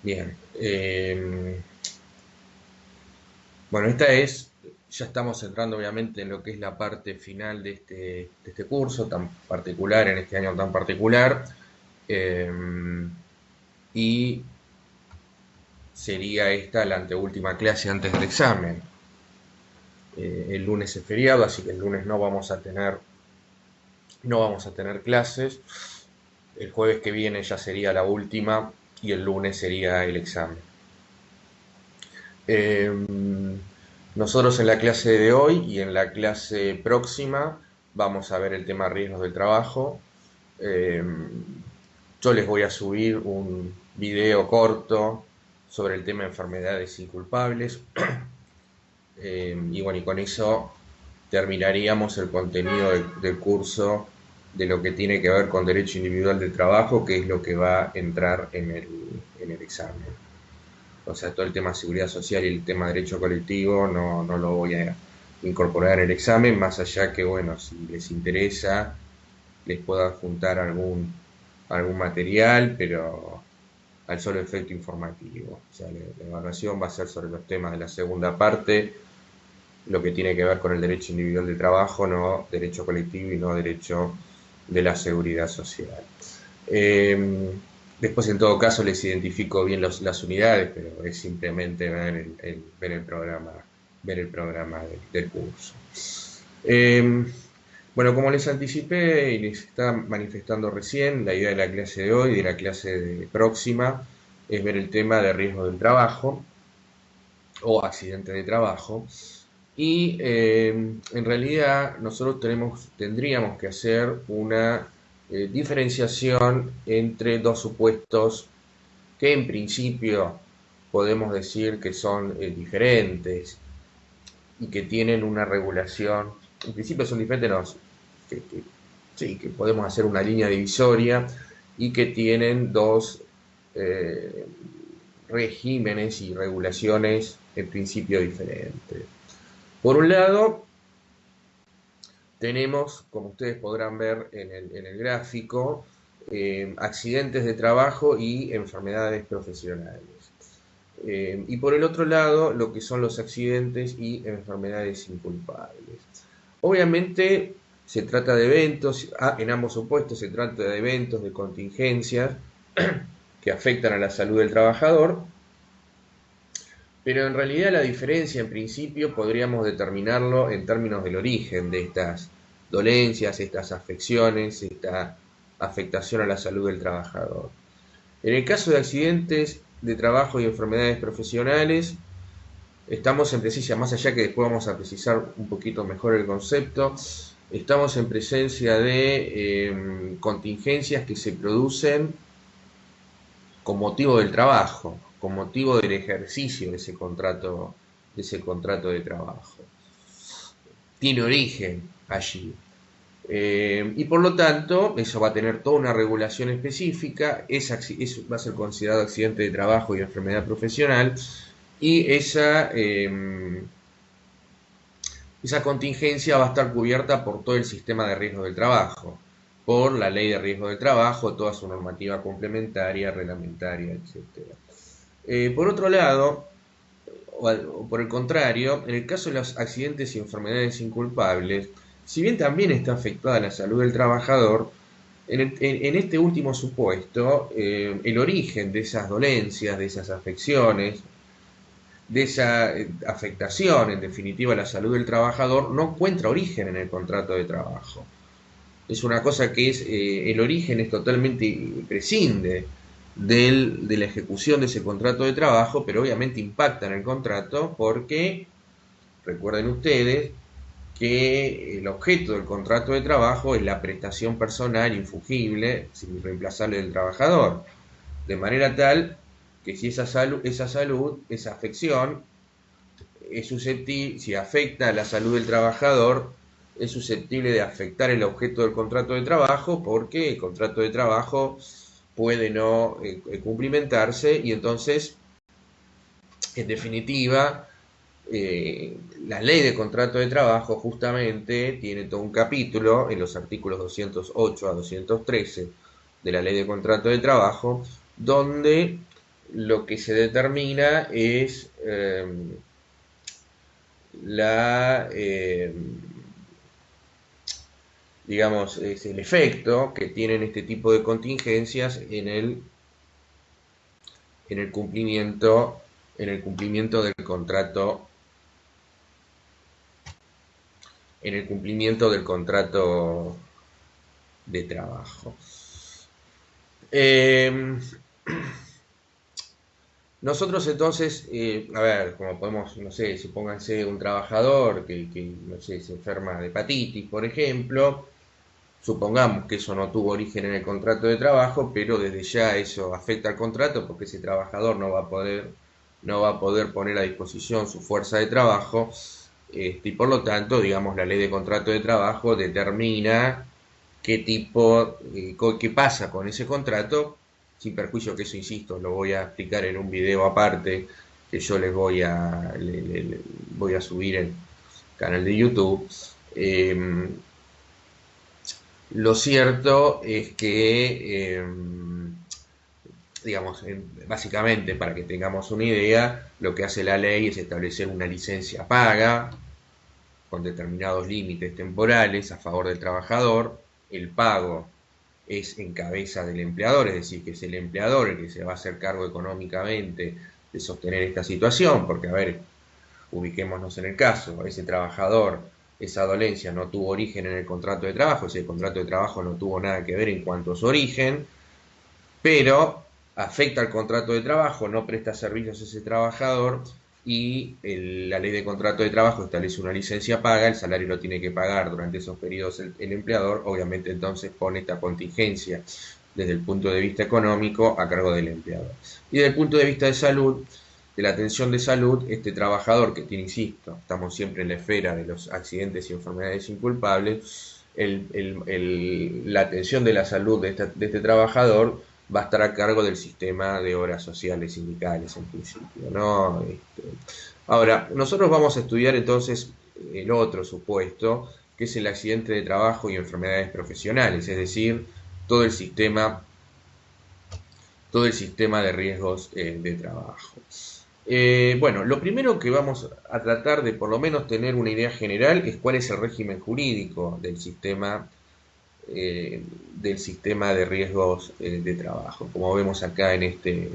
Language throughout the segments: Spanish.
Bien. Bueno, ya estamos entrando obviamente en lo que es la parte final de este curso tan particular, en este año tan particular, eh, y sería esta la anteúltima clase antes del examen. El lunes es feriado, así que el lunes no vamos a tener clases. El jueves que viene ya sería la última y el lunes sería el examen. Eh, Nosotros en la clase de hoy y en la clase próxima vamos a ver el tema riesgos del trabajo. Eh, yo les voy a subir un video corto sobre el tema de enfermedades inculpables. Y bueno, y con eso terminaríamos el contenido del curso de lo que tiene que ver con derecho individual del trabajo, que es lo que va a entrar en el examen. O sea, todo el tema de seguridad social y el tema de derecho colectivo no lo voy a incorporar en el examen, más allá que, bueno, si les interesa, les puedo adjuntar algún material, pero al solo efecto informativo. O sea, la evaluación va a ser sobre los temas de la segunda parte, lo que tiene que ver con el derecho individual de trabajo, no derecho colectivo y no derecho de la seguridad social. Eh, Después, en todo caso, les identifico bien las unidades, pero es simplemente ver el programa del curso. Eh, bueno, como les anticipé y les estaba manifestando recién, la idea de la clase de hoy y de la clase próxima es ver el tema de riesgo del trabajo o accidente de trabajo. Y en realidad nosotros tendríamos que hacer una diferenciación entre dos supuestos que en principio podemos decir que son diferentes y que tienen una regulación. En principio son diferentes, no, sí, que podemos hacer una línea divisoria y que tienen dos eh, regímenes y regulaciones en principio diferentes. Por un lado, tenemos, como ustedes podrán ver en el gráfico, accidentes de trabajo y enfermedades profesionales. Y por el otro lado, lo que son los accidentes y enfermedades inculpables. Obviamente se trata de eventos, en ambos supuestos se trata de eventos, de contingencias que afectan a la salud del trabajador, pero en realidad la diferencia en principio podríamos determinarlo en términos del origen de estas dolencias, estas afecciones, esta afectación a la salud del trabajador. En el caso de accidentes de trabajo y enfermedades profesionales, estamos en presencia, más allá que después vamos a precisar un poquito mejor el concepto, estamos en presencia de contingencias que se producen con motivo del trabajo, con motivo del ejercicio de ese contrato de trabajo. Tiene origen allí. Y por lo tanto, eso va a tener toda una regulación específica, eso va a ser considerado accidente de trabajo y enfermedad profesional, y esa contingencia va a estar cubierta por todo el sistema de riesgo del trabajo, por la ley de riesgo del trabajo, toda su normativa complementaria, reglamentaria, etc. Por otro lado, o por el contrario, en el caso de los accidentes y enfermedades inculpables, si bien también está afectada la salud del trabajador, en este último supuesto, el origen de esas dolencias, de esas afecciones, de esa afectación, en definitiva, a la salud del trabajador, no encuentra origen en el contrato de trabajo. Es una cosa que el origen es totalmente prescinde de la ejecución de ese contrato de trabajo, pero obviamente impacta en el contrato porque, recuerden ustedes, que el objeto del contrato de trabajo es la prestación personal infungible, irreemplazable del trabajador, de manera tal que si esa afección es susceptible, si afecta a la salud del trabajador, es susceptible de afectar el objeto del contrato de trabajo porque el contrato de trabajo puede no cumplimentarse y entonces, en definitiva, la ley de contrato de trabajo justamente tiene todo un capítulo en los artículos 208 a 213 de la ley de contrato de trabajo donde lo que se determina es la, digamos, es el efecto que tienen este tipo de contingencias en el cumplimiento, en el cumplimiento del contrato, en el cumplimiento del contrato de trabajo. Nosotros entonces, a ver, como podemos, no sé, supónganse un trabajador que, no sé, se enferma de hepatitis, por ejemplo, supongamos que eso no tuvo origen en el contrato de trabajo, pero desde ya eso afecta al contrato porque ese trabajador no va a poder poner a disposición su fuerza de trabajo, y por lo tanto, digamos, la ley de contrato de trabajo determina qué tipo, qué pasa con ese contrato, sin perjuicio que eso, insisto, lo voy a explicar en un video aparte que yo les voy voy a subir en el canal de YouTube. Lo cierto es que, digamos, básicamente, para que tengamos una idea, lo que hace la ley es establecer una licencia paga con determinados límites temporales a favor del trabajador. El pago es en cabeza del empleador, es decir, que es el empleador el que se va a hacer cargo económicamente de sostener esta situación, porque, a ver, ubiquémonos en el caso, ese trabajador, esa dolencia no tuvo origen en el contrato de trabajo, ese contrato de trabajo no tuvo nada que ver en cuanto a su origen, pero afecta al contrato de trabajo, no presta servicios a ese trabajador y la ley de contrato de trabajo establece una licencia paga, el salario lo tiene que pagar durante esos periodos el empleador, obviamente entonces pone esta contingencia desde el punto de vista económico a cargo del empleador. Y desde el punto de vista de salud, de la atención de salud, este trabajador que tiene, insisto, estamos siempre en la esfera de los accidentes y enfermedades inculpables, la atención de la salud de este trabajador va a estar a cargo del sistema de obras sociales sindicales en principio, ¿no? Ahora, nosotros vamos a estudiar entonces el otro supuesto, que es el accidente de trabajo y enfermedades profesionales, es decir, todo el sistema, todo el sistema de riesgos de trabajo. Bueno, lo primero que vamos a tratar de por lo menos tener una idea general es cuál es el régimen jurídico del sistema de riesgos de trabajo, como vemos acá en este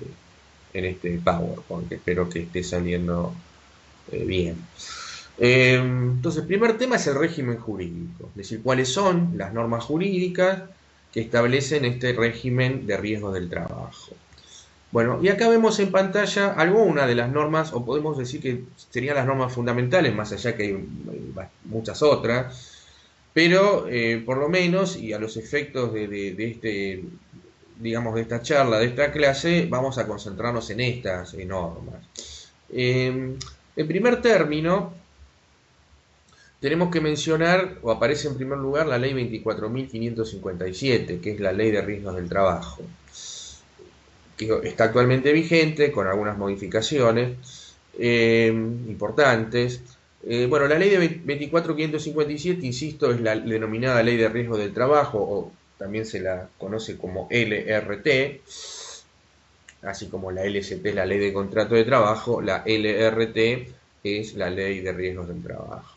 PowerPoint, que espero que esté saliendo bien. Entonces, el primer tema es el régimen jurídico, es decir, cuáles son las normas jurídicas que establecen este régimen de riesgos del trabajo. Bueno, y acá vemos en pantalla algunas de las normas, o podemos decir que serían las normas fundamentales, más allá que hay muchas otras, pero por lo menos, y a los efectos de digamos, de esta charla, de esta clase, vamos a concentrarnos en estas normas. En primer término, tenemos que mencionar, o aparece en primer lugar, la ley 24.557, que es la ley de riesgos del trabajo, que está actualmente vigente, con algunas modificaciones importantes. Bueno, la ley de 24.557, insisto, es la denominada ley de riesgo del trabajo, o también se la conoce como LRT, así como la LST es la ley de contrato de trabajo, la LRT es la ley de riesgos del trabajo.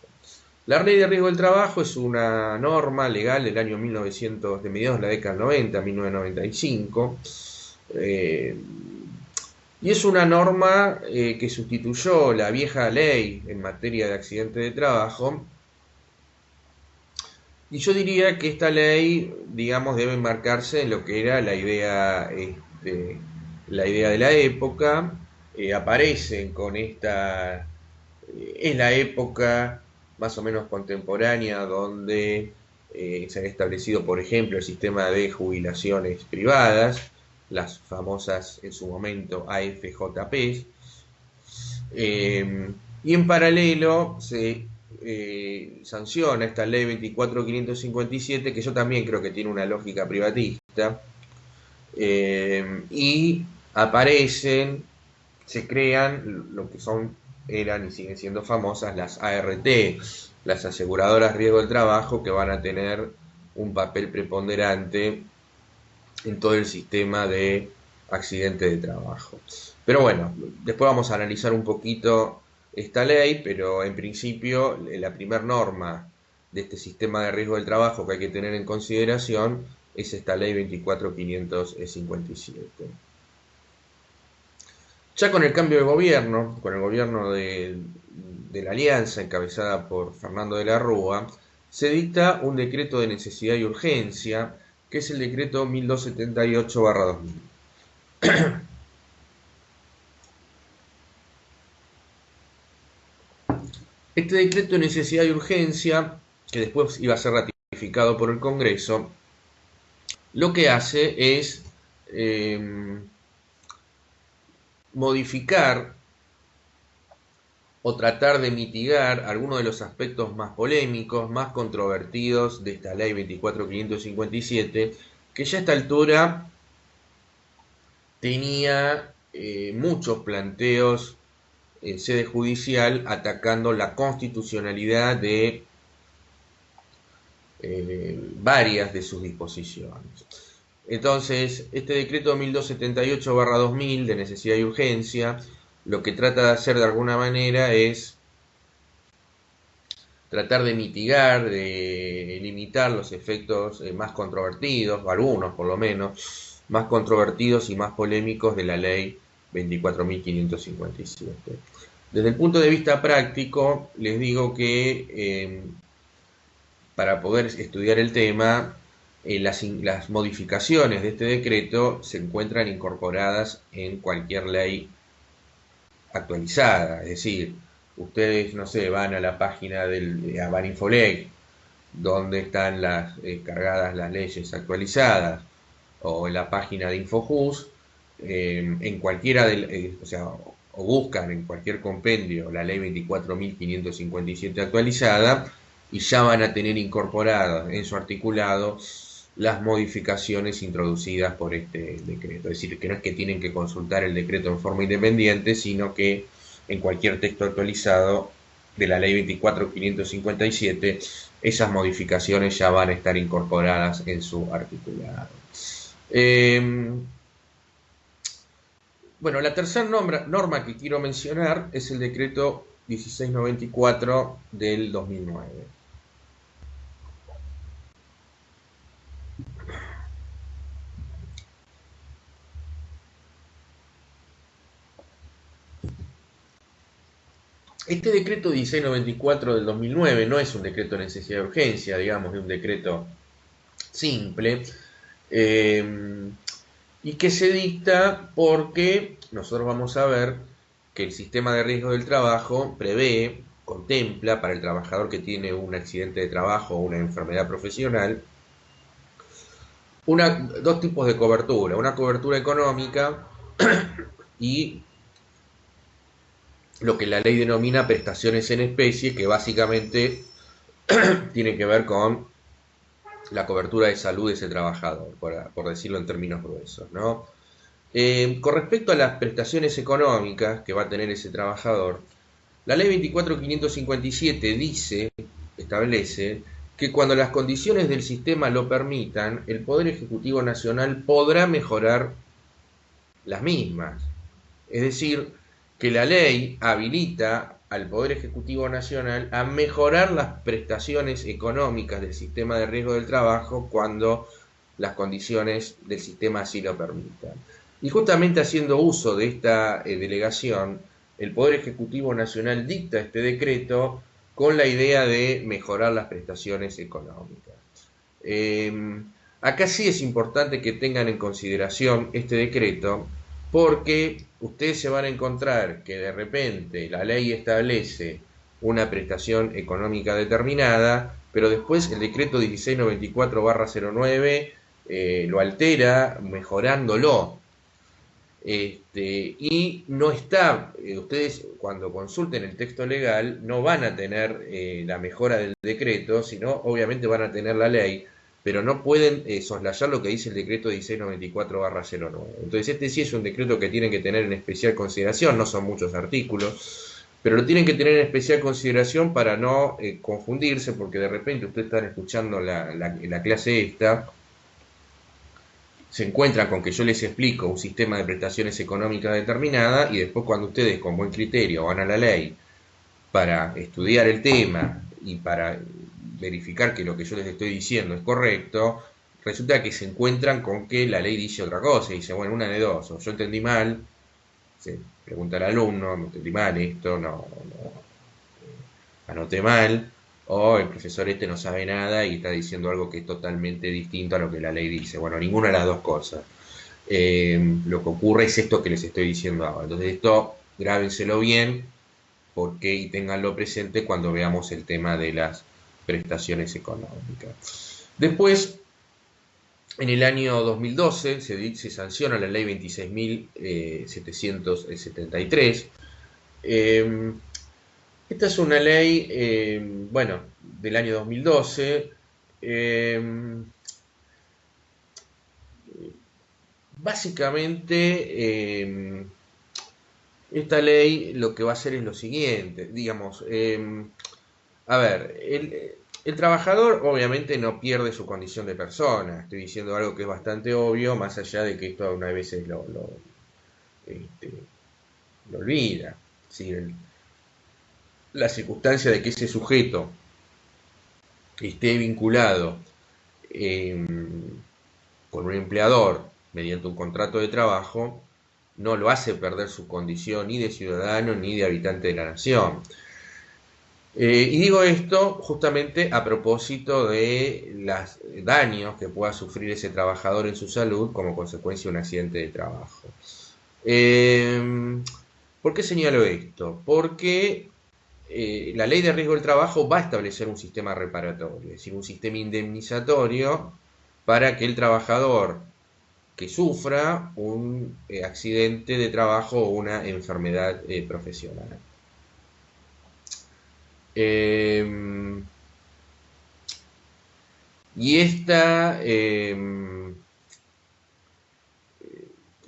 La ley de riesgo del trabajo es una norma legal del año 1900, de mediados de la década del 90, 1995, y es una norma que sustituyó la vieja ley en materia de accidente de trabajo. Y yo diría que esta ley, digamos, debe enmarcarse en lo que era la idea de la época. Aparecen con esta... es la época más o menos contemporánea donde se ha establecido, por ejemplo, el sistema de jubilaciones privadas, las famosas en su momento AFJP, y en paralelo se sanciona esta ley 24.557, que yo también creo que tiene una lógica privatista, y aparecen, se crean lo que eran y siguen siendo famosas las ART, las aseguradoras riesgo del trabajo, que van a tener un papel preponderante en todo el sistema de accidente de trabajo. Pero bueno, después vamos a analizar un poquito esta ley, pero en principio la primera norma de este sistema de riesgo del trabajo que hay que tener en consideración es esta ley 24.557. Ya con el cambio de gobierno, con el gobierno de la Alianza encabezada por Fernando de la Rúa, se dicta un decreto de necesidad y urgencia, que es el decreto 1278/2000. Este decreto de necesidad y urgencia, que después iba a ser ratificado por el Congreso, lo que hace es modificar o tratar de mitigar algunos de los aspectos más polémicos, más controvertidos de esta ley 24.557, que ya a esta altura tenía muchos planteos en sede judicial atacando la constitucionalidad de varias de sus disposiciones. Entonces, este decreto 1278/2000 de necesidad y urgencia, lo que trata de hacer de alguna manera es tratar de mitigar, de limitar los efectos más controvertidos, algunos por lo menos, más controvertidos y más polémicos de la ley 24.557. Desde el punto de vista práctico, les digo que para poder estudiar el tema, las modificaciones de este decreto se encuentran incorporadas en cualquier ley actualizada, es decir, ustedes, no sé, van a la página de Abaninfolec, donde están cargadas las leyes actualizadas, o en la página de Infojus, en cualquiera o sea, o buscan en cualquier compendio la ley 24.557 actualizada, y ya van a tener incorporadas en su articulado las modificaciones introducidas por este decreto. Es decir, que no es que tienen que consultar el decreto en forma independiente, sino que en cualquier texto actualizado de la ley 24.557, esas modificaciones ya van a estar incorporadas en su articulado. Bueno, la tercera norma que quiero mencionar es el decreto 1694 del 2009. Este decreto 1694 del 2009 no es un decreto de necesidad de urgencia, digamos, es un decreto simple, y que se dicta porque nosotros vamos a ver que el sistema de riesgo del trabajo prevé, contempla para el trabajador que tiene un accidente de trabajo o una enfermedad profesional, dos tipos de cobertura, una cobertura económica y lo que la ley denomina prestaciones en especie, que básicamente tiene que ver con la cobertura de salud de ese trabajador, por decirlo en términos gruesos, ¿no? Con respecto a las prestaciones económicas que va a tener ese trabajador, la ley 24.557 establece que cuando las condiciones del sistema lo permitan, el Poder Ejecutivo Nacional podrá mejorar las mismas. Es decir, que la ley habilita al Poder Ejecutivo Nacional a mejorar las prestaciones económicas del sistema de riesgo del trabajo cuando las condiciones del sistema así lo permitan. Y justamente haciendo uso de esta delegación, el Poder Ejecutivo Nacional dicta este decreto con la idea de mejorar las prestaciones económicas. Acá sí es importante que tengan en consideración este decreto, porque ustedes se van a encontrar que de repente la ley establece una prestación económica determinada, pero después el decreto 1694/09 lo altera mejorándolo. Y no está, ustedes cuando consulten el texto legal no van a tener la mejora del decreto, sino obviamente van a tener la ley, pero no pueden soslayar lo que dice el decreto 1694/09. Entonces este sí es un decreto que tienen que tener en especial consideración, no son muchos artículos, pero lo tienen que tener en especial consideración para no confundirse, porque de repente ustedes están escuchando la clase esta se encuentran con que yo les explico un sistema de prestaciones económicas determinada y después cuando ustedes con buen criterio van a la ley para estudiar el tema y para verificar que lo que yo les estoy diciendo es correcto, resulta que se encuentran con que la ley dice otra cosa y dice, bueno, una de dos, o yo entendí mal, se pregunta al alumno, no entendí mal esto, no anoté mal, o el profesor este no sabe nada y está diciendo algo que es totalmente distinto a lo que la ley dice. Bueno, ninguna de las dos cosas. Lo que ocurre es esto que les estoy diciendo ahora. Entonces esto grábenselo bien porque, y ténganlo presente cuando veamos el tema de las prestaciones económicas. Después, en el año 2012 se sanciona la ley 26.773. Esta es una ley, bueno, del año 2012. Básicamente, esta ley lo que va a hacer es lo siguiente, digamos, a ver, el trabajador obviamente no pierde su condición de persona, estoy diciendo algo que es bastante obvio, más allá de que esto algunas veces este, lo olvida. ¿Sí? La circunstancia de que ese sujeto esté vinculado eh, con un empleador mediante un contrato de trabajo no lo hace perder su condición ni de ciudadano ni de habitante de la nación. Y digo esto justamente a propósito de los daños que pueda sufrir ese trabajador en su salud como consecuencia de un accidente de trabajo. ¿Por qué señalo esto? Porque la ley de riesgo del trabajo va a establecer un sistema reparatorio, es decir, un sistema indemnizatorio para que el trabajador que sufra un accidente de trabajo o una enfermedad profesional. Y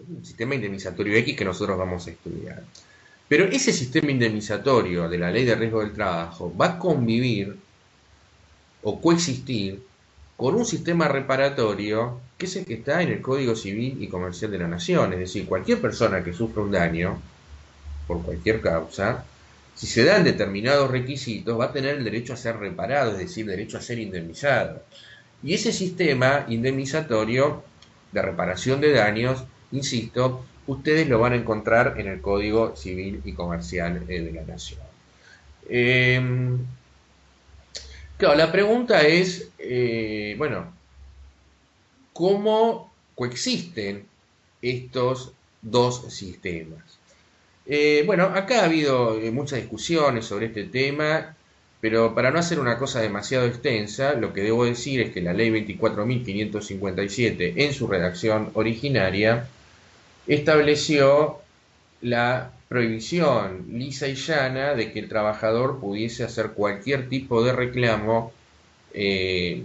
un sistema indemnizatorio X que nosotros vamos a estudiar. Pero ese sistema indemnizatorio de la ley de riesgo del trabajo va a convivir o coexistir con un sistema reparatorio que es el que está en el Código Civil y Comercial de la Nación. Es decir, cualquier persona que sufra un daño por cualquier causa, si se dan determinados requisitos, va a tener el derecho a ser reparado, es decir, derecho a ser indemnizado. Y ese sistema indemnizatorio de reparación de daños, insisto, ustedes lo van a encontrar en el Código Civil y Comercial de la Nación. Claro, la pregunta es, bueno, ¿cómo coexisten estos dos sistemas? Bueno, acá ha habido muchas discusiones sobre este tema, pero para no hacer una cosa demasiado extensa, lo que debo decir es que la ley 24.557, en su redacción originaria, estableció la prohibición lisa y llana de que el trabajador pudiese hacer cualquier tipo de reclamo eh,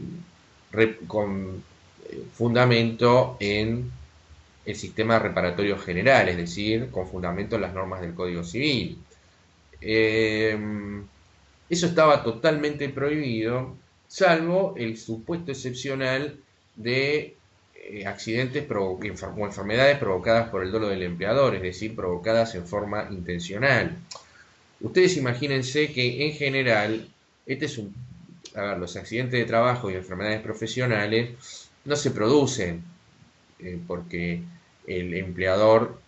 con fundamento en el sistema reparatorio general, es decir, con fundamento en las normas del Código Civil. Eso estaba totalmente prohibido, salvo el supuesto excepcional de accidentes o enfermedades provocadas por el dolo del empleador, es decir, provocadas en forma intencional. Ustedes imagínense que en general, los accidentes de trabajo y enfermedades profesionales no se producen porque el empleador,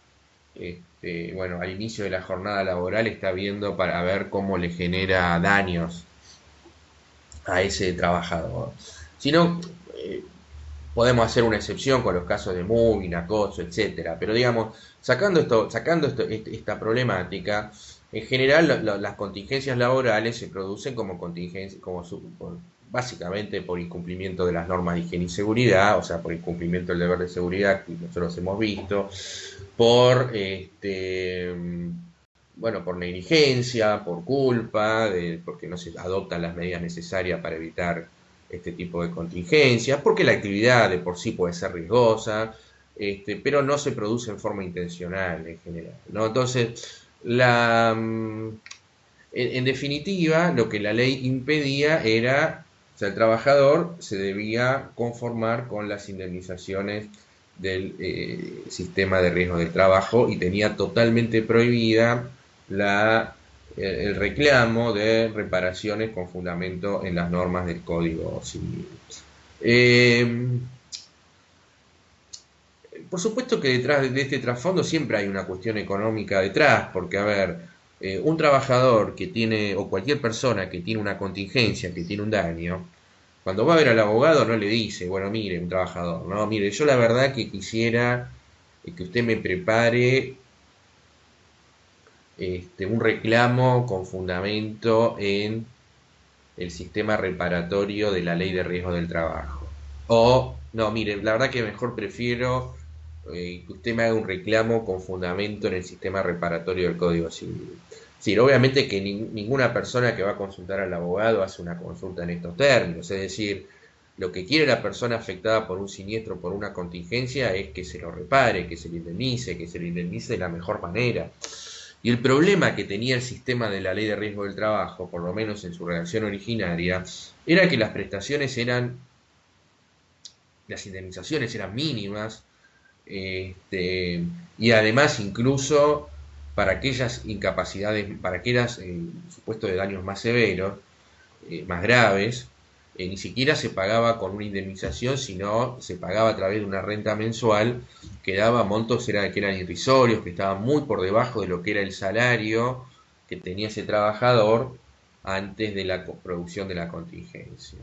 bueno, al inicio de la jornada laboral está viendo para ver cómo le genera daños a ese trabajador. Sino, podemos hacer una excepción con los casos de mobbing, acoso, etcétera. Pero digamos, sacando esta problemática, en general las contingencias laborales se producen como contingencias, básicamente por incumplimiento de las normas de higiene y seguridad, o sea, por incumplimiento del deber de seguridad que nosotros hemos visto, por bueno, por negligencia, por culpa, porque no se adoptan las medidas necesarias para evitar este tipo de contingencias, porque la actividad de por sí puede ser riesgosa, pero no se produce en forma intencional en general, ¿no? Entonces, en definitiva, lo que la ley impedía era, o sea, el trabajador se debía conformar con las indemnizaciones del sistema de riesgo del trabajo y tenía totalmente prohibida el reclamo de reparaciones con fundamento en las normas del Código Civil. Por supuesto que detrás de este trasfondo siempre hay una cuestión económica detrás, porque, a ver, un trabajador que tiene, o cualquier persona que tiene una contingencia, que tiene un daño, cuando va a ver al abogado no le dice, bueno, mire, un trabajador, no, mire, yo la verdad que quisiera que usted me prepare un reclamo con fundamento en el sistema reparatorio de la ley de riesgo del trabajo. O, no, mire, la verdad que mejor prefiero que usted me haga un reclamo con fundamento en el sistema reparatorio del Código Civil. Sí, obviamente que ninguna persona que va a consultar al abogado hace una consulta en estos términos, es decir, lo que quiere la persona afectada por un siniestro, por una contingencia, es que se lo repare, que se le indemnice de la mejor manera. Y el problema que tenía el sistema de la ley de riesgo del trabajo, por lo menos en su redacción originaria, era que las indemnizaciones eran mínimas, y además incluso para aquellas incapacidades, para aquellas supuestos de daños más severos, más graves, ni siquiera se pagaba con una indemnización, sino se pagaba a través de una renta mensual que daba montos que eran irrisorios, que estaban muy por debajo de lo que era el salario que tenía ese trabajador antes de la producción de la contingencia.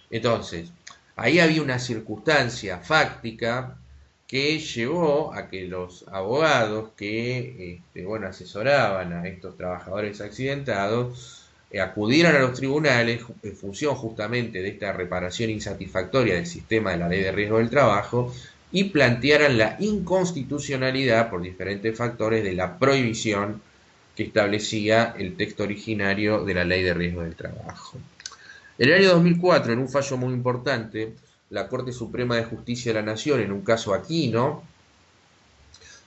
Entonces, ahí había una circunstancia fáctica que llevó a que los abogados que asesoraban a estos trabajadores accidentados acudieran a los tribunales en función justamente de esta reparación insatisfactoria del sistema de la ley de riesgo del trabajo y plantearan la inconstitucionalidad por diferentes factores de la prohibición que establecía el texto originario de la ley de riesgo del trabajo. En el año 2004, en un fallo muy importante, la Corte Suprema de Justicia de la Nación, en un caso Aquino,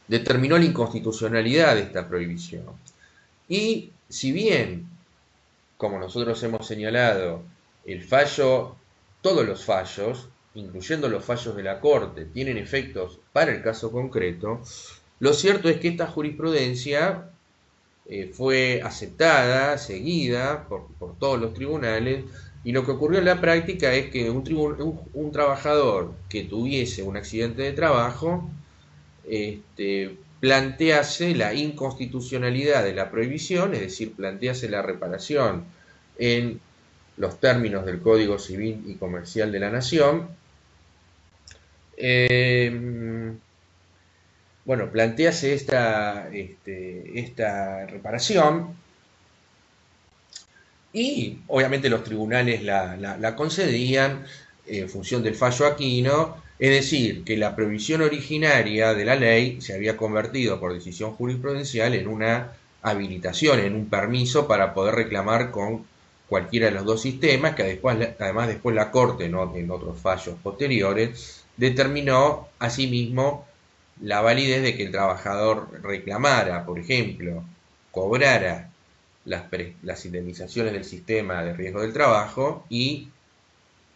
determinó la inconstitucionalidad de esta prohibición. Y si bien, como nosotros hemos señalado, todos los fallos, incluyendo los fallos de la Corte, tienen efectos para el caso concreto, lo cierto es que esta jurisprudencia fue aceptada, seguida por todos los tribunales, y lo que ocurrió en la práctica es que un trabajador que tuviese un accidente de trabajo plantease la inconstitucionalidad de la prohibición, es decir, plantease la reparación en los términos del Código Civil y Comercial de la Nación, plantease esta reparación y obviamente los tribunales la concedían en función del fallo Aquino, es decir, que la prohibición originaria de la ley se había convertido por decisión jurisprudencial en una habilitación, en un permiso para poder reclamar con cualquiera de los dos sistemas, que además después la Corte, ¿no?, en otros fallos posteriores, determinó asimismo la validez de que el trabajador reclamara, por ejemplo, cobrara las indemnizaciones del sistema de riesgo del trabajo y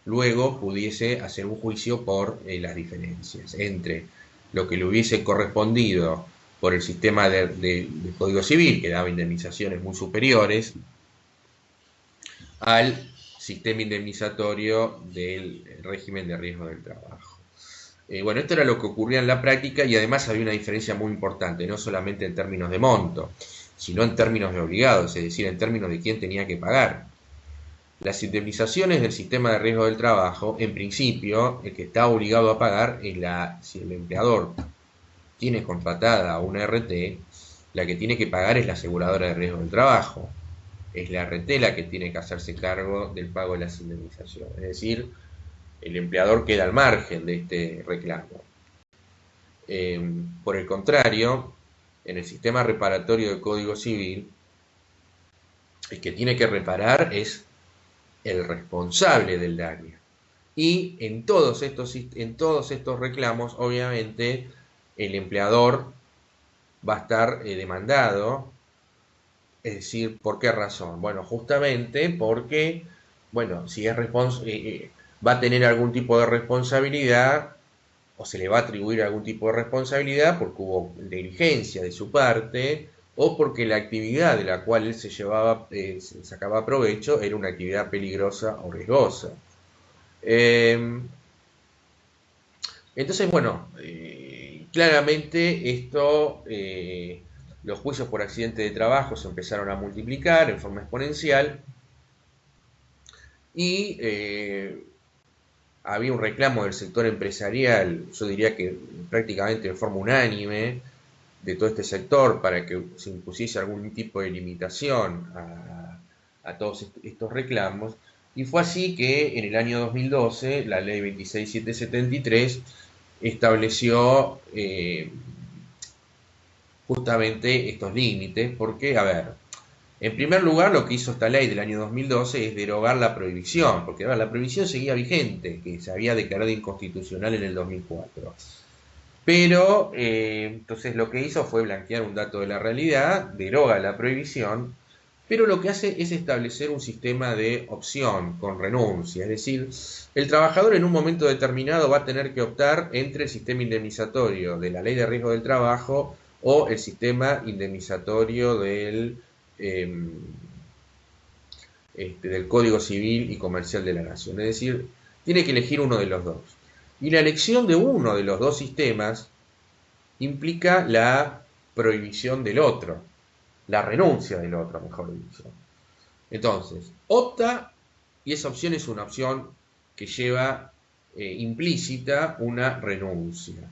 luego pudiese hacer un juicio por las diferencias entre lo que le hubiese correspondido por el sistema del Código Civil, que daba indemnizaciones muy superiores, al sistema indemnizatorio del régimen de riesgo del trabajo. Esto era lo que ocurría en la práctica y además había una diferencia muy importante, no solamente en términos de monto, sino en términos de obligados, es decir, en términos de quién tenía que pagar. Las indemnizaciones del sistema de riesgo del trabajo, en principio, el que está obligado a pagar es si el empleador tiene contratada una RT, la que tiene que pagar es la aseguradora de riesgo del trabajo. Es la RT la que tiene que hacerse cargo del pago de las indemnizaciones. Es decir, el empleador queda al margen de este reclamo. Por el contrario, en el sistema reparatorio del Código Civil, el que tiene que reparar es el responsable del daño. Y en todos estos reclamos, obviamente, el empleador va a estar demandado. Es decir, ¿por qué razón? Bueno, justamente porque, si es va a tener algún tipo de responsabilidad o se le va a atribuir algún tipo de responsabilidad porque hubo negligencia de su parte o porque la actividad de la cual él se sacaba provecho era una actividad peligrosa o riesgosa. Entonces, bueno, claramente los juicios por accidente de trabajo se empezaron a multiplicar en forma exponencial y había un reclamo del sector empresarial, yo diría que prácticamente de forma unánime, de todo este sector para que se impusiese algún tipo de limitación a todos estos reclamos. Y fue así que en el año 2012 la ley 26773 estableció justamente estos límites, porque, a ver, en primer lugar, lo que hizo esta ley del año 2012 es derogar la prohibición, porque la prohibición seguía vigente, que se había declarado inconstitucional en el 2004. Pero, entonces lo que hizo fue blanquear un dato de la realidad, deroga la prohibición, pero lo que hace es establecer un sistema de opción con renuncia, es decir, el trabajador en un momento determinado va a tener que optar entre el sistema indemnizatorio de la ley de riesgo del trabajo o el sistema indemnizatorio del Código Civil y Comercial de la Nación. Es decir, tiene que elegir uno de los dos. Y la elección de uno de los dos sistemas implica la prohibición del otro, la renuncia del otro, mejor dicho. Entonces, opta, y esa opción es una opción que lleva implícita una renuncia.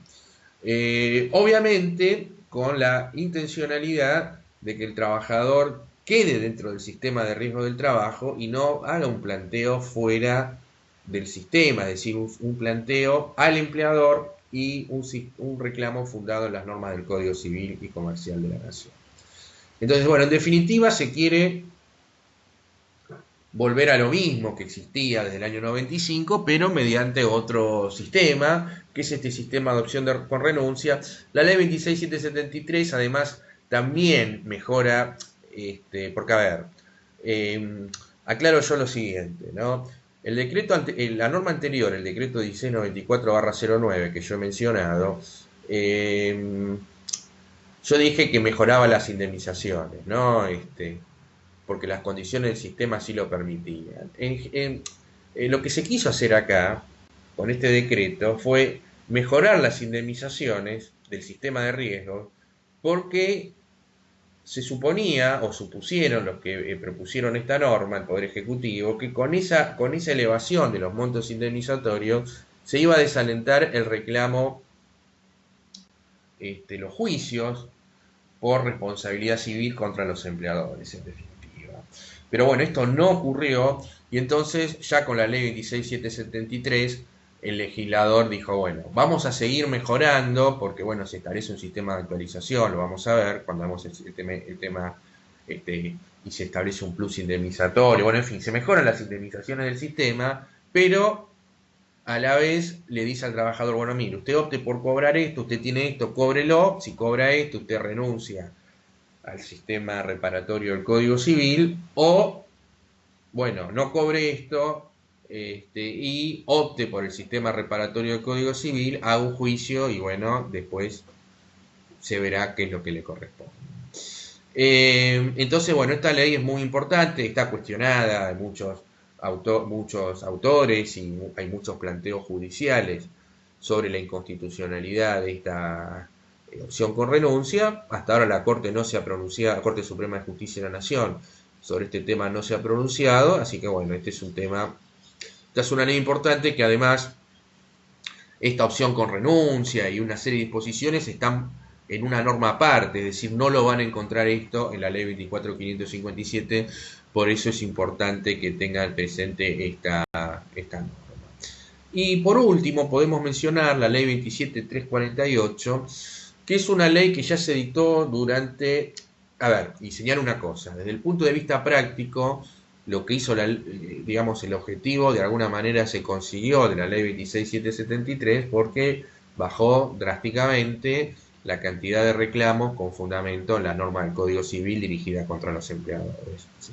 Obviamente, con la intencionalidad de que el trabajador quede dentro del sistema de riesgo del trabajo y no haga un planteo fuera del sistema, es decir, un planteo al empleador y un reclamo fundado en las normas del Código Civil y Comercial de la Nación. Entonces, bueno, en definitiva se quiere volver a lo mismo que existía desde el año 95, pero mediante otro sistema, que es este sistema de adopción con renuncia. La ley 26773 además también mejora, porque a ver, aclaro yo lo siguiente, ¿no? El decreto, la norma anterior, el decreto 1694/09 que yo he mencionado, yo dije que mejoraba las indemnizaciones, ¿no? Porque las condiciones del sistema sí lo permitían. Lo que se quiso hacer acá, con este decreto, fue mejorar las indemnizaciones del sistema de riesgo, porque se suponía, o supusieron los que propusieron esta norma, el Poder Ejecutivo, que con esa elevación de los montos indemnizatorios se iba a desalentar el reclamo, los juicios por responsabilidad civil contra los empleadores, en definitiva. Pero bueno, esto no ocurrió y entonces ya con la ley 26773 el legislador dijo, bueno, vamos a seguir mejorando porque bueno, se establece un sistema de actualización, lo vamos a ver cuando hagamos el tema y se establece un plus indemnizatorio, bueno, en fin, se mejoran las indemnizaciones del sistema, pero a la vez le dice al trabajador, bueno, mire, usted opte por cobrar esto, usted tiene esto, cóbrelo, si cobra esto, usted renuncia al sistema reparatorio del Código Civil, o, bueno, no cobre esto y opte por el sistema reparatorio del Código Civil, haga un juicio y, bueno, después se verá qué es lo que le corresponde. Entonces, bueno, esta ley es muy importante, está cuestionada, hay muchos autores y hay muchos planteos judiciales sobre la inconstitucionalidad de esta opción con renuncia. Hasta ahora la Corte no se ha pronunciado, la Corte Suprema de Justicia de la Nación sobre este tema no se ha pronunciado, así que bueno, este es un tema, esta es una ley importante que además esta opción con renuncia y una serie de disposiciones están en una norma aparte, es decir, no lo van a encontrar esto en la ley 24.557, por eso es importante que tengan presente esta norma. Y por último podemos mencionar la ley 27.348, que es una ley que ya se dictó durante, a ver, y señala una cosa, desde el punto de vista práctico, lo que hizo, digamos, el objetivo de alguna manera se consiguió de la ley 26.773 porque bajó drásticamente la cantidad de reclamos con fundamento en la norma del Código Civil dirigida contra los empleadores. ¿Sí?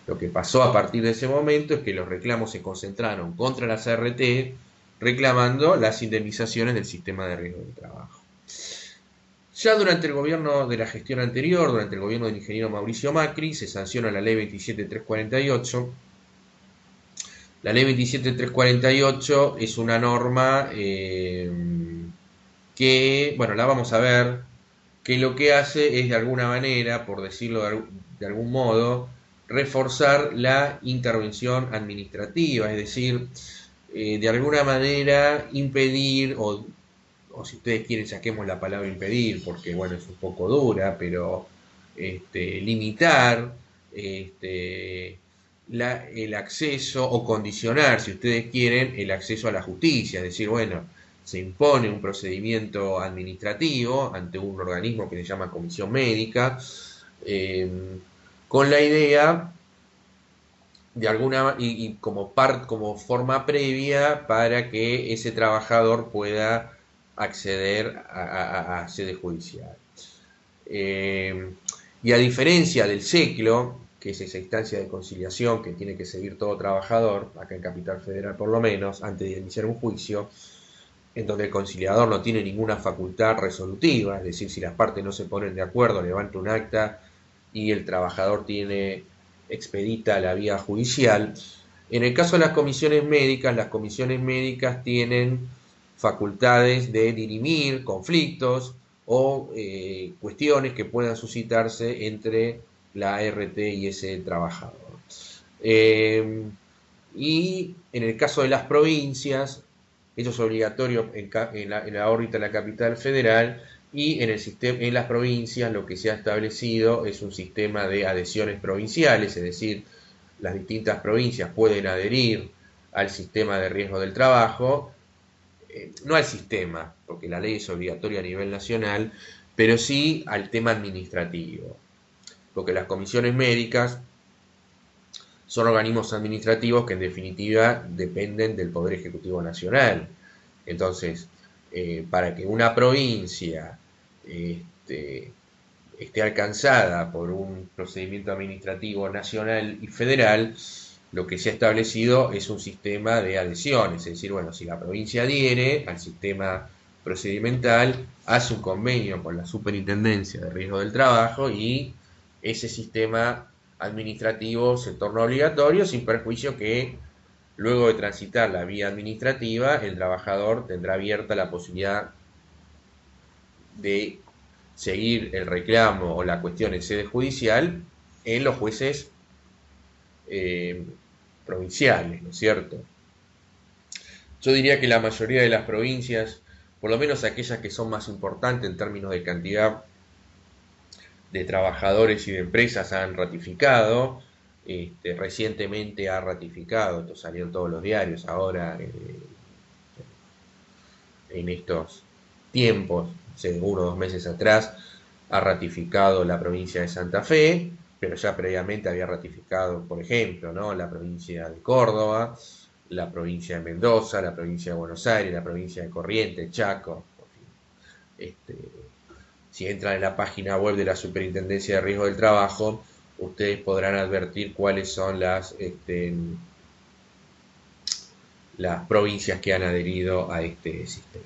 Lo que pasó a partir de ese momento es que los reclamos se concentraron contra la CRT reclamando las indemnizaciones del sistema de riesgo del trabajo. Ya durante el gobierno de la gestión anterior, durante el gobierno del ingeniero Mauricio Macri, se sanciona la ley 27348. La ley 27348 es una norma que, bueno, la vamos a ver, que lo que hace es de alguna manera, por decirlo de algún modo, reforzar la intervención administrativa, es decir, de alguna manera impedir, o si ustedes quieren saquemos la palabra impedir, porque bueno, es un poco dura, pero limitar el acceso o condicionar, si ustedes quieren, el acceso a la justicia, es decir, bueno, se impone un procedimiento administrativo ante un organismo que se llama comisión médica, con la idea de alguna y como forma previa para que ese trabajador pueda acceder a sede judicial. Y a diferencia del SECLO, que es esa instancia de conciliación que tiene que seguir todo trabajador, acá en Capital Federal por lo menos, antes de iniciar un juicio, en donde el conciliador no tiene ninguna facultad resolutiva, es decir, si las partes no se ponen de acuerdo, levanta un acta y el trabajador tiene expedita la vía judicial. En el caso de las comisiones médicas tienen facultades de dirimir conflictos o cuestiones que puedan suscitarse entre la ART y ese trabajador. Y en el caso de las provincias, esto es obligatorio en la órbita de la capital federal, y en las provincias lo que se ha establecido es un sistema de adhesiones provinciales, es decir, las distintas provincias pueden adherir al sistema de riesgo del trabajo, no al sistema, porque la ley es obligatoria a nivel nacional, pero sí al tema administrativo, porque las comisiones médicas son organismos administrativos que en definitiva dependen del Poder Ejecutivo Nacional. Entonces, para que una provincia esté alcanzada por un procedimiento administrativo nacional y federal, lo que se ha establecido es un sistema de adhesiones, es decir, bueno, si la provincia adhiere al sistema procedimental, hace un convenio con la Superintendencia de Riesgo del Trabajo y ese sistema administrativo se torna obligatorio, sin perjuicio que luego de transitar la vía administrativa, el trabajador tendrá abierta la posibilidad de seguir el reclamo o la cuestión en sede judicial en los jueces provinciales, ¿no es cierto? Yo diría que la mayoría de las provincias, por lo menos aquellas que son más importantes en términos de cantidad de trabajadores y de empresas, han ratificado. Recientemente ha ratificado, esto salió en todos los diarios ahora, en estos tiempos, hace 1 o 2 meses atrás, ha ratificado la provincia de Santa Fe, pero ya previamente había ratificado, por ejemplo, ¿no?, la provincia de Córdoba, la provincia de Mendoza, la provincia de Buenos Aires, la provincia de Corrientes, Chaco. Si entran en la página web de la Superintendencia de Riesgo del Trabajo, ustedes podrán advertir cuáles son las provincias que han adherido a este sistema.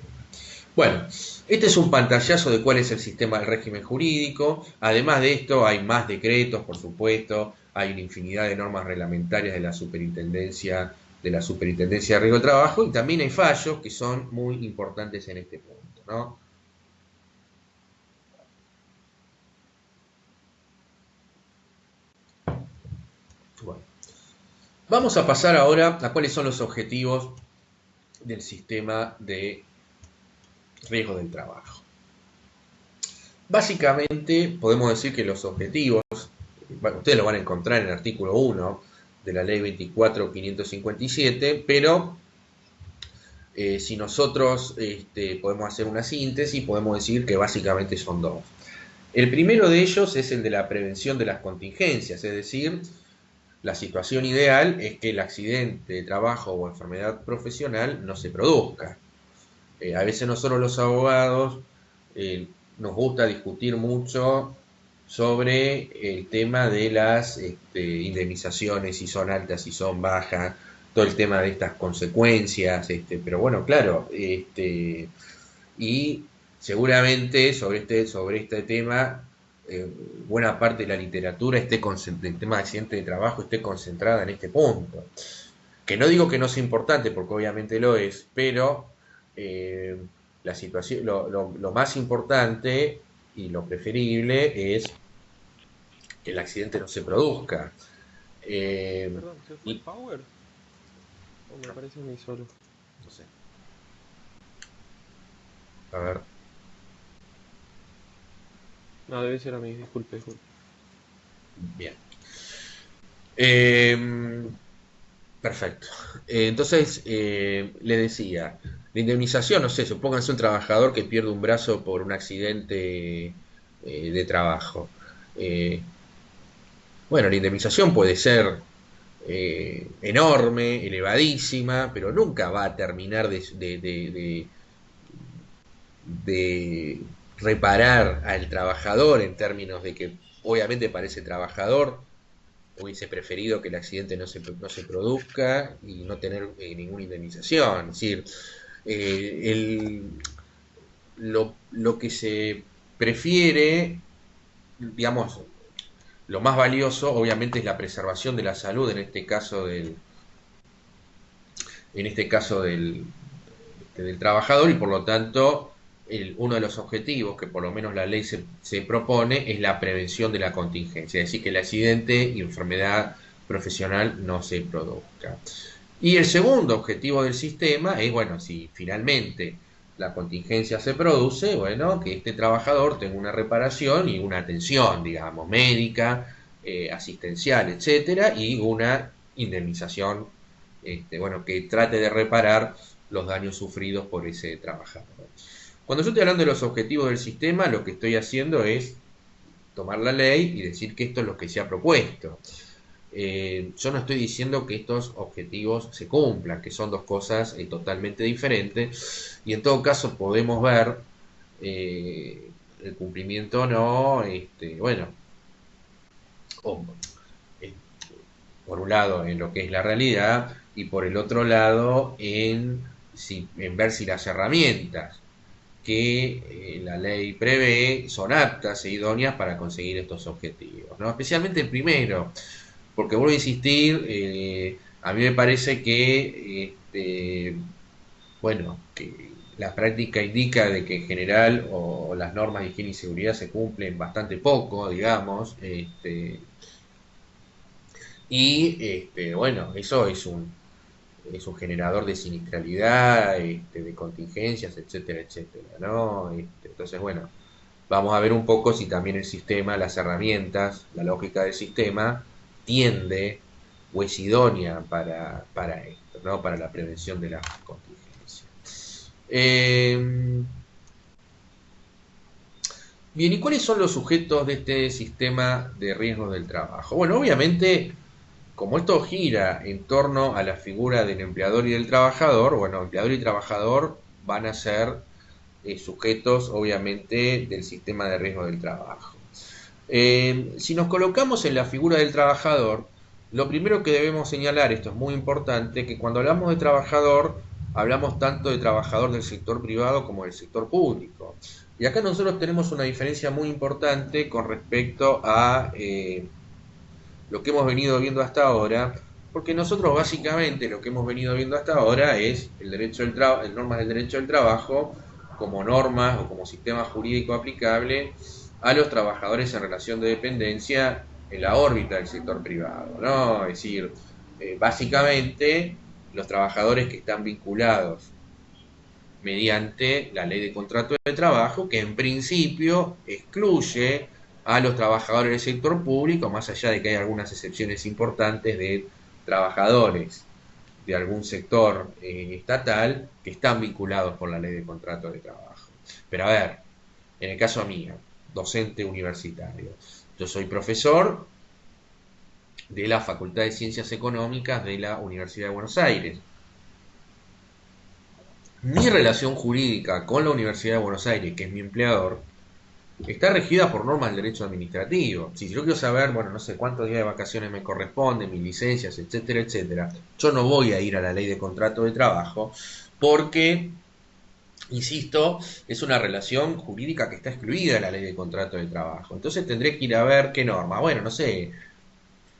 Bueno, este es un pantallazo de cuál es el sistema del régimen jurídico. Además de esto, hay más decretos, por supuesto, hay una infinidad de normas reglamentarias de la Superintendencia de Riesgo del Trabajo, y también hay fallos que son muy importantes en este punto, ¿no? Bueno, vamos a pasar ahora a cuáles son los objetivos del sistema de riesgo del trabajo. Básicamente podemos decir que los objetivos, bueno, ustedes lo van a encontrar en el artículo 1 de la ley 24.557, pero si nosotros podemos hacer una síntesis, podemos decir que básicamente son dos. El primero de ellos es el de la prevención de las contingencias, es decir, la situación ideal es que el accidente de trabajo o enfermedad profesional no se produzca. A veces nosotros los abogados nos gusta discutir mucho sobre el tema de las indemnizaciones, si son altas, si son bajas, todo el tema de estas consecuencias, pero bueno, claro, y seguramente sobre este tema, buena parte de la literatura del tema de accidente de trabajo esté concentrada en este punto. Que no digo que no sea importante, porque obviamente lo es, pero eh, la situación, lo más importante y lo preferible es que el accidente no se produzca. Eh, Perdón, ¿se fue el y, power? ¿O me aparece a mí solo? no sé, a ver, No, debe ser a mí, disculpe, disculpe. bien. Eh, Perfecto. Entonces, le decía, la indemnización, no sé, supónganse un trabajador que pierde un brazo por un accidente de trabajo. Eh, bueno, la indemnización puede ser enorme, elevadísima, pero nunca va a terminar de reparar al trabajador en términos de que, obviamente, para ese trabajador hubiese preferido que el accidente no se produzca y no tener ninguna indemnización. Es decir, el, lo que se prefiere, digamos, lo más valioso obviamente es la preservación de la salud, en este caso del trabajador, y por lo tanto uno de los objetivos que por lo menos la ley se propone es la prevención de la contingencia, es decir, que el accidente y enfermedad profesional no se produzca. Y el segundo objetivo del sistema es, bueno, si finalmente la contingencia se produce, bueno, que este trabajador tenga una reparación y una atención, digamos, médica, asistencial, etcétera, y una indemnización, bueno, que trate de reparar los daños sufridos por ese trabajador. Cuando yo estoy hablando de los objetivos del sistema, lo que estoy haciendo es tomar la ley y decir que esto es lo que se ha propuesto. Yo no estoy diciendo que estos objetivos se cumplan, que son dos cosas totalmente diferentes, y en todo caso podemos ver el cumplimiento o no, bueno, o, eh, por un lado en lo que es la realidad y por el otro lado en ver si las herramientas que la ley prevé son aptas e idóneas para conseguir estos objetivos, ¿no? Especialmente el primero, porque vuelvo a insistir, a mí me parece que, bueno, que la práctica indica de que en general o las normas de higiene y seguridad se cumplen bastante poco, digamos, y bueno, eso es un generador de siniestralidad, de contingencias, etcétera, etcétera, ¿no? Entonces, bueno, vamos a ver un poco si también el sistema, las herramientas, la lógica del sistema tiende o es idónea para esto, ¿no? Para la prevención de la contingencia. Bien, ¿y cuáles son los sujetos de este sistema de riesgos del trabajo? Bueno, obviamente, como esto gira en torno a la figura del empleador y del trabajador, bueno, empleador y trabajador van a ser sujetos, obviamente, del sistema de riesgo del trabajo. Si nos colocamos en la figura del trabajador, lo primero que debemos señalar, esto es muy importante, que cuando hablamos de trabajador, hablamos tanto de trabajador del sector privado como del sector público. Y acá nosotros tenemos una diferencia muy importante con respecto a lo que hemos venido viendo hasta ahora, porque nosotros básicamente lo que hemos venido viendo hasta ahora es el derecho normas del derecho del trabajo como normas o como sistema jurídico aplicable a los trabajadores en relación de dependencia en la órbita del sector privado, ¿no? Es decir, básicamente los trabajadores que están vinculados mediante la ley de contrato de trabajo, que en principio excluye a los trabajadores del sector público, más allá de que hay algunas excepciones importantes de trabajadores de algún sector estatal que están vinculados por la ley de contrato de trabajo. Pero a ver, en el caso mío, docente universitario, yo soy profesor de la Facultad de Ciencias Económicas de la Universidad de Buenos Aires. Mi relación jurídica con la Universidad de Buenos Aires, que es mi empleador, está regida por normas del derecho administrativo. Si yo quiero saber, bueno, no sé cuántos días de vacaciones me corresponden, mis licencias, etcétera, etcétera, yo no voy a ir a la ley de contrato de trabajo porque, insisto, es una relación jurídica que está excluida de la ley de contrato de trabajo. Entonces tendré que ir a ver qué norma. Bueno, no sé,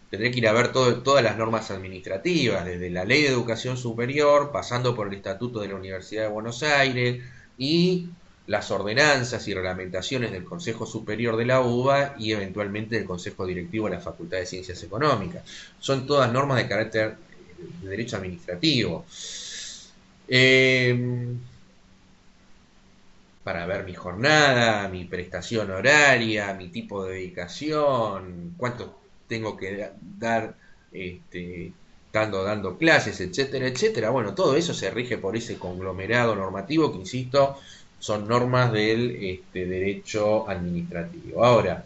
tendré que ir a ver todas las normas administrativas, desde la Ley de Educación Superior, pasando por el Estatuto de la Universidad de Buenos Aires y las ordenanzas y reglamentaciones del Consejo Superior de la UBA y eventualmente del Consejo Directivo de la Facultad de Ciencias Económicas. Son todas normas de carácter de derecho administrativo. Eh, para ver mi jornada, mi prestación horaria, mi tipo de dedicación, cuánto tengo que dar estando dando clases, etcétera, etcétera. Bueno, todo eso se rige por ese conglomerado normativo que, insisto, son normas del derecho administrativo. Ahora,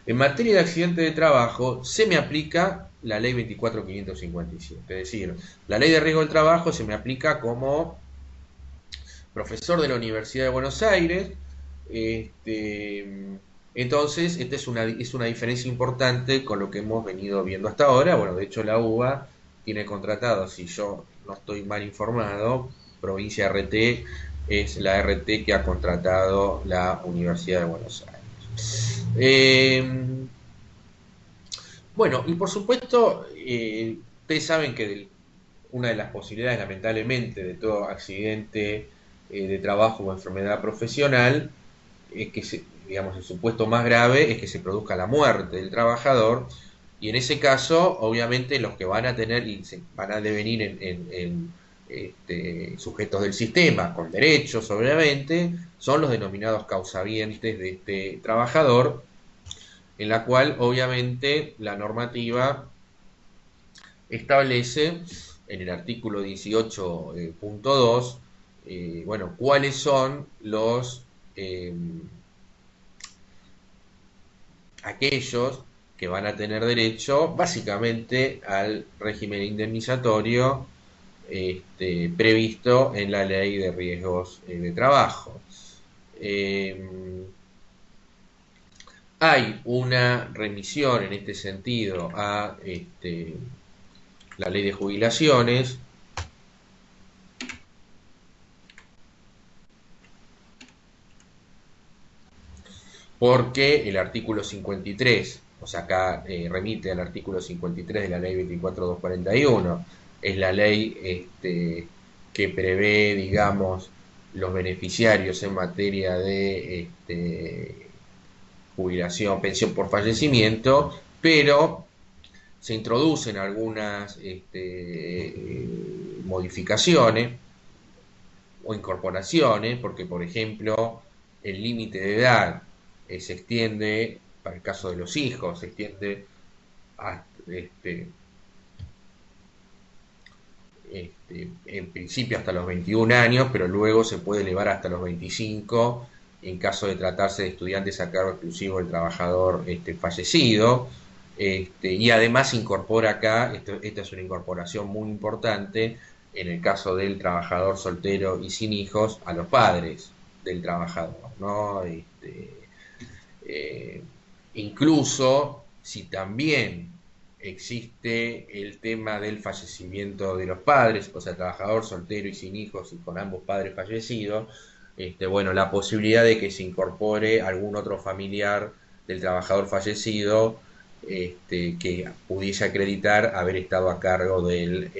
en materia de accidente de trabajo, se me aplica la ley 24.557, es decir, la ley de riesgo del trabajo se me aplica como profesor de la Universidad de Buenos Aires. Entonces, esta es una diferencia importante con lo que hemos venido viendo hasta ahora. Bueno, de hecho la UBA tiene contratado, si yo no estoy mal informado, provincia RT es la RT que ha contratado la Universidad de Buenos Aires. Bueno, y por supuesto, ustedes saben que una de las posibilidades, lamentablemente, de todo accidente de trabajo o enfermedad profesional es que, digamos, el supuesto más grave es que se produzca la muerte del trabajador, y en ese caso, obviamente, los que van a tener y se van a devenir en sujetos del sistema, con derechos, obviamente, son los denominados causavientes de este trabajador, en la cual, obviamente, la normativa establece en el artículo 18.2, bueno, cuáles son los aquellos que van a tener derecho básicamente al régimen indemnizatorio previsto en la ley de riesgos de trabajo. Hay una remisión en este sentido a la ley de jubilaciones, porque el artículo 53, o sea, acá remite al artículo 53 de la ley 24.241, es la ley que prevé, digamos, los beneficiarios en materia de jubilación, pensión por fallecimiento, pero se introducen algunas modificaciones o incorporaciones, porque por ejemplo el límite de edad se extiende, para el caso de los hijos, se extiende hasta, en principio hasta los 21 años, pero luego se puede elevar hasta los 25 en caso de tratarse de estudiantes a cargo exclusivo del trabajador fallecido. Y además incorpora acá, esta es una incorporación muy importante, en el caso del trabajador soltero y sin hijos, a los padres del trabajador, ¿no? Eh, Incluso si también existe el tema del fallecimiento de los padres, o sea, trabajador soltero y sin hijos y con ambos padres fallecidos, bueno, la posibilidad de que se incorpore algún otro familiar del trabajador fallecido que pudiese acreditar haber estado a cargo del,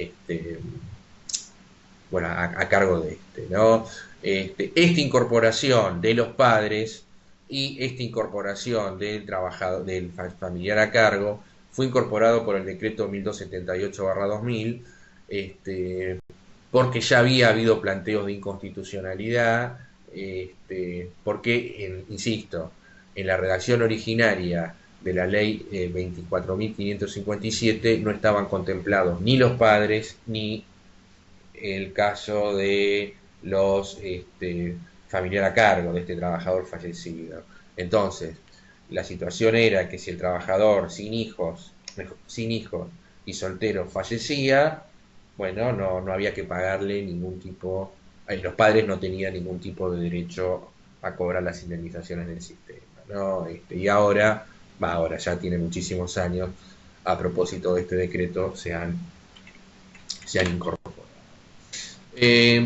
bueno, a cargo de ¿no? Esta incorporación de los padres y esta incorporación del trabajador, del familiar a cargo, fue incorporado por el decreto 1278/2000, porque ya había habido planteos de inconstitucionalidad, porque, insisto, en la redacción originaria de la ley 24.557 no estaban contemplados ni los padres ni el caso de los familiar a cargo de este trabajador fallecido. Entonces, la situación era que si el trabajador sin hijos y soltero fallecía, bueno, no había que pagarle ningún tipo, los padres no tenían ningún tipo de derecho a cobrar las indemnizaciones del sistema, ¿no? Y ahora, ahora ya tiene muchísimos años, a propósito de este decreto, se han incorporado.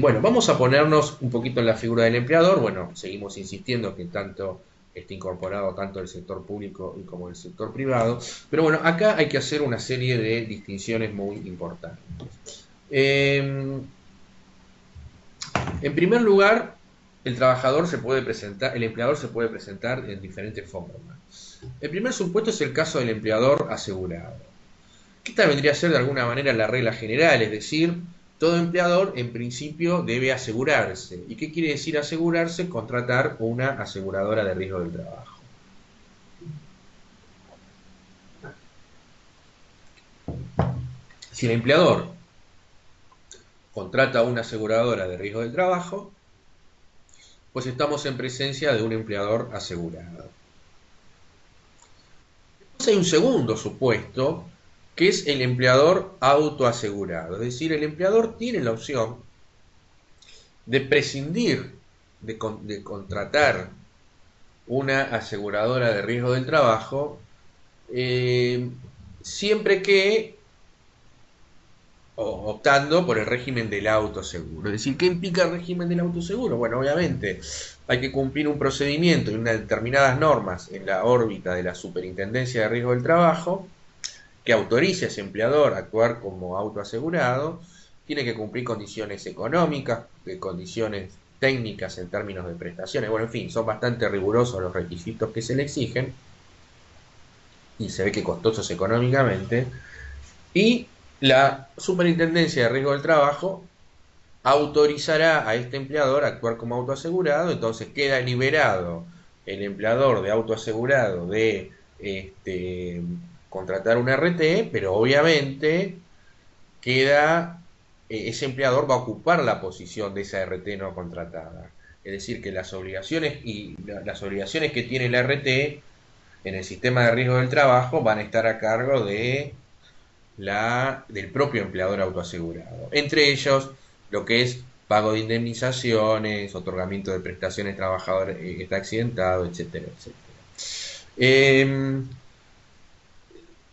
Bueno, vamos a ponernos un poquito en la figura del empleador. Bueno, seguimos insistiendo que tanto esté incorporado tanto el sector público como el sector privado, pero bueno, acá hay que hacer una serie de distinciones muy importantes. En primer lugar, el trabajador se puede presentar, el empleador se puede presentar en diferentes formas. El primer supuesto es el caso del empleador asegurado. Que esta vendría a ser de alguna manera la regla general, es decir, todo empleador en principio debe asegurarse. ¿Y qué quiere decir asegurarse? Contratar una aseguradora de riesgo del trabajo. Si el empleador contrata una aseguradora de riesgo del trabajo, pues estamos en presencia de un empleador asegurado. Después hay un segundo supuesto, que es el empleador autoasegurado. Es decir, el empleador tiene la opción de prescindir de contratar una aseguradora de riesgo del trabajo, siempre que optando por el régimen del autoseguro. Es decir, ¿qué implica el régimen del autoseguro? Bueno, obviamente hay que cumplir un procedimiento y unas determinadas normas en la órbita de la Superintendencia de Riesgo del Trabajo que autorice a ese empleador a actuar como autoasegurado. Tiene que cumplir condiciones económicas, condiciones técnicas en términos de prestaciones. Bueno, en fin, son bastante rigurosos los requisitos que se le exigen y se ve que costosos económicamente. Y la Superintendencia de Riesgo del Trabajo autorizará a este empleador a actuar como autoasegurado, entonces queda liberado el empleador de autoasegurado de contratar un RT, pero obviamente queda, ese empleador va a ocupar la posición de esa RT no contratada. Es decir, que las obligaciones que tiene la RT en el sistema de riesgo del trabajo van a estar a cargo del propio empleador autoasegurado. Entre ellos, lo que es pago de indemnizaciones, otorgamiento de prestaciones trabajador que está accidentado, etcétera, etcétera.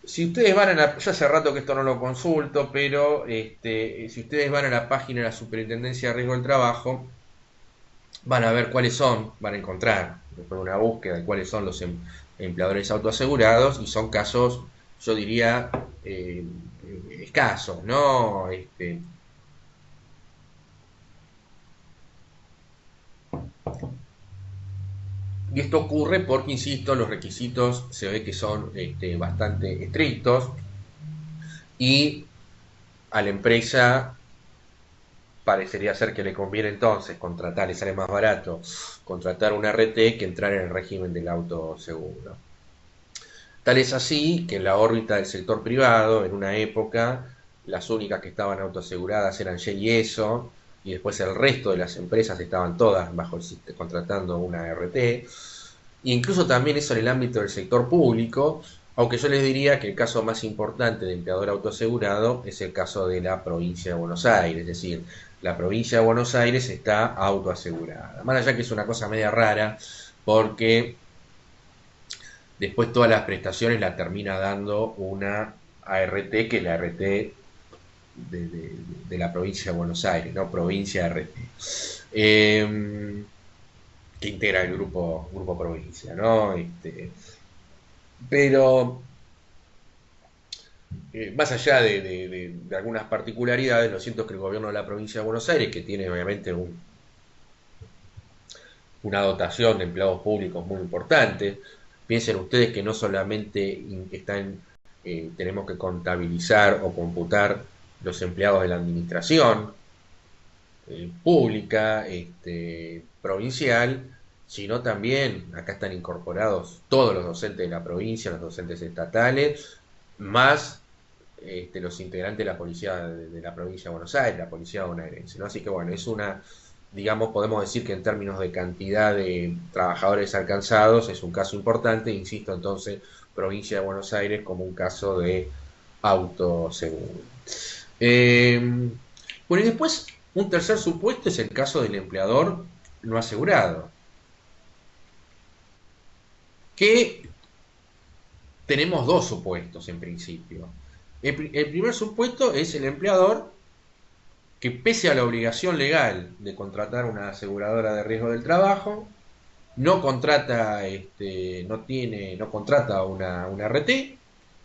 Si ustedes van a yo hace rato que esto no lo consulto, pero si ustedes van a la página de la Superintendencia de Riesgo del Trabajo, van a ver cuáles son, van a encontrar, después de una búsqueda de cuáles son los empleadores autoasegurados, y son casos, yo diría, escasos, ¿no? Y esto ocurre porque, insisto, los requisitos se ve que son bastante estrictos y a la empresa parecería ser que le conviene entonces contratar, le sale más barato contratar un RT que entrar en el régimen del autoseguro. Tal es así que en la órbita del sector privado, en una época, las únicas que estaban autoaseguradas eran Shell y ESO, y después el resto de las empresas estaban todas bajo el contratando una RT. E incluso también eso en el ámbito del sector público, aunque yo les diría que el caso más importante de empleador autoasegurado es el caso de la provincia de Buenos Aires, es decir, la provincia de Buenos Aires está autoasegurada. Más allá que es una cosa media rara, porque después todas las prestaciones la termina dando una ART, que es la RT de la provincia de Buenos Aires, ¿no? Provincia RT. Que integra el grupo provincia, ¿no? Pero más allá de algunas particularidades, lo siento que el gobierno de la provincia de Buenos Aires, que tiene obviamente una dotación de empleados públicos muy importante, piensen ustedes que no solamente tenemos que contabilizar o computar los empleados de la administración pública, provincial, sino también acá están incorporados todos los docentes de la provincia, los docentes estatales, más los integrantes de la policía de la provincia de Buenos Aires, la policía bonaerense, ¿no? Así que bueno, digamos, podemos decir que en términos de cantidad de trabajadores alcanzados es un caso importante, insisto, entonces, provincia de Buenos Aires como un caso de autoseguro. Bueno, y después un tercer supuesto es el caso del empleador no asegurado. que tenemos dos supuestos en principio. El primer supuesto es el empleador que, pese a la obligación legal de contratar una aseguradora de riesgo del trabajo, no contrata, no contrata una RT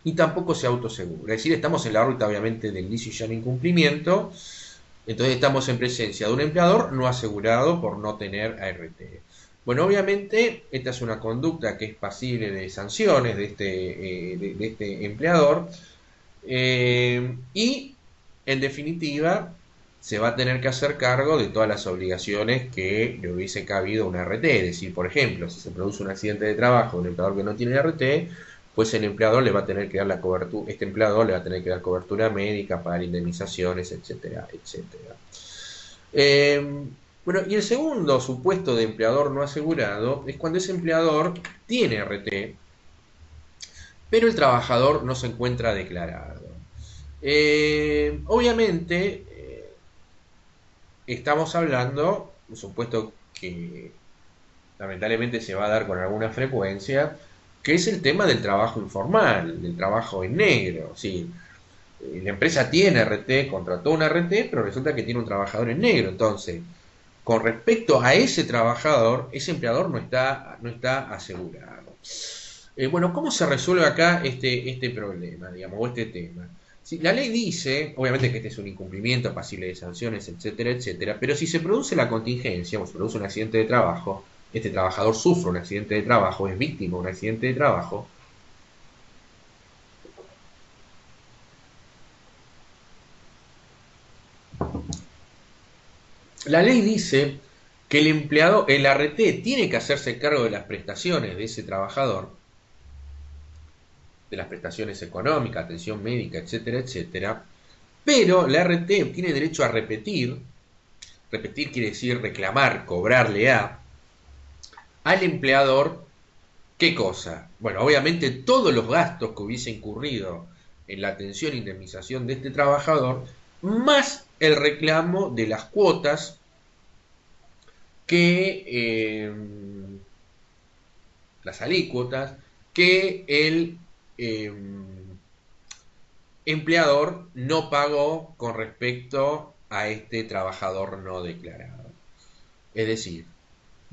y tampoco se autosegura. Es decir, estamos en la órbita obviamente del licio y llano incumplimiento. Entonces estamos en presencia de un empleador no asegurado por no tener ART. Bueno, obviamente esta es una conducta que es pasible de sanciones de este empleador, y en definitiva se va a tener que hacer cargo de todas las obligaciones que le hubiese cabido a una RT. Es decir, por ejemplo, si se produce un accidente de trabajo, un empleador que no tiene RT, pues el empleador le va a tener que dar la cobertura, este empleador le va a tener que dar cobertura médica, pagar indemnizaciones, etcétera, etcétera. Bueno, y el segundo supuesto de empleador no asegurado es cuando ese empleador tiene RT, pero el trabajador no se encuentra declarado. Obviamente, estamos hablando, un supuesto que lamentablemente se va a dar con alguna frecuencia, que es el tema del trabajo informal, del trabajo en negro. Sí, la empresa tiene RT, contrató una RT, pero resulta que tiene un trabajador en negro. Entonces, con respecto a ese trabajador, ese empleador no está asegurado. Bueno, ¿cómo se resuelve acá este problema, digamos, o este tema? Sí, la ley dice, obviamente que este es un incumplimiento pasible de sanciones, etcétera, etcétera, pero si se produce la contingencia, o se produce un accidente de trabajo, este trabajador sufre un accidente de trabajo, es víctima de un accidente de trabajo, la ley dice que el empleado, el ART, tiene que hacerse cargo de las prestaciones de ese trabajador, de las prestaciones económicas, atención médica, etcétera, etcétera, pero la RT tiene derecho a repetir quiere decir reclamar, cobrarle al empleador, ¿qué cosa? Bueno, obviamente todos los gastos que hubiese incurrido en la atención e indemnización de este trabajador, más el reclamo de las cuotas que, las alícuotas, que el empleador no pagó con respecto a este trabajador no declarado. Es decir,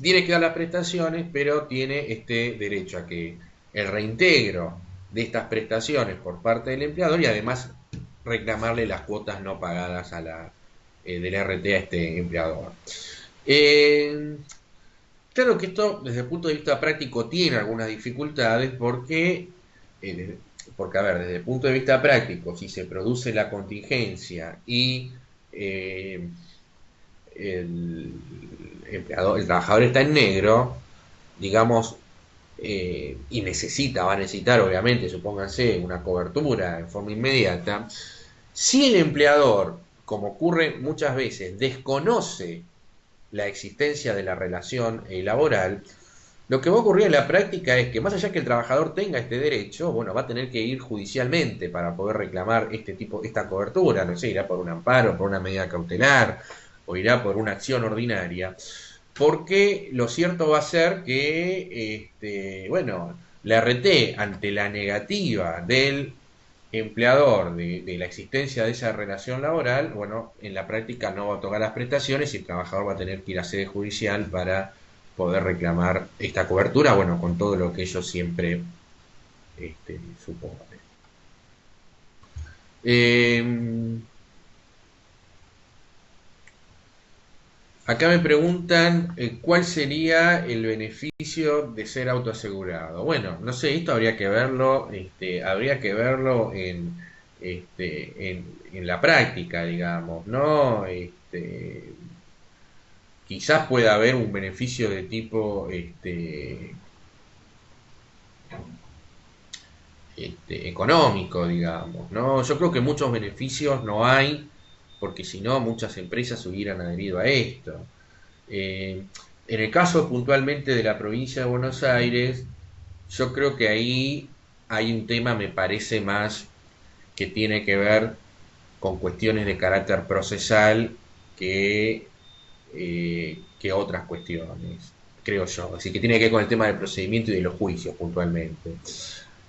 tiene que dar las prestaciones, pero tiene este derecho a que el reintegro de estas prestaciones por parte del empleador y además reclamarle las cuotas no pagadas del RT a este empleador. Claro que esto desde el punto de vista práctico tiene algunas dificultades porque, a ver, desde el punto de vista práctico, si se produce la contingencia y el el trabajador está en negro, digamos, y va a necesitar, obviamente, supónganse, una cobertura en forma inmediata, si el empleador, como ocurre muchas veces, desconoce la existencia de la relación laboral, lo que va a ocurrir en la práctica es que, más allá que el trabajador tenga este derecho, bueno, va a tener que ir judicialmente para poder reclamar esta cobertura, no sé, irá por un amparo, por una medida cautelar, o irá por una acción ordinaria, porque lo cierto va a ser que, bueno, la RT, ante la negativa del empleador de la existencia de esa relación laboral, bueno, en la práctica no va a tocar las prestaciones y el trabajador va a tener que ir a sede judicial para poder reclamar esta cobertura, bueno, con todo lo que ello siempre supone. Acá me preguntan cuál sería el beneficio de ser autoasegurado. Bueno, no sé, esto habría que verlo en la práctica, digamos, ¿no? Quizás pueda haber un beneficio de tipo económico, digamos, ¿no? Yo creo que muchos beneficios no hay, porque si no, muchas empresas hubieran adherido a esto. En el caso puntualmente de la provincia de Buenos Aires, yo creo que ahí hay un tema, me parece más, que tiene que ver con cuestiones de carácter procesal que otras cuestiones. creo yo. Así que tiene que ver con el tema del procedimiento y de los juicios puntualmente.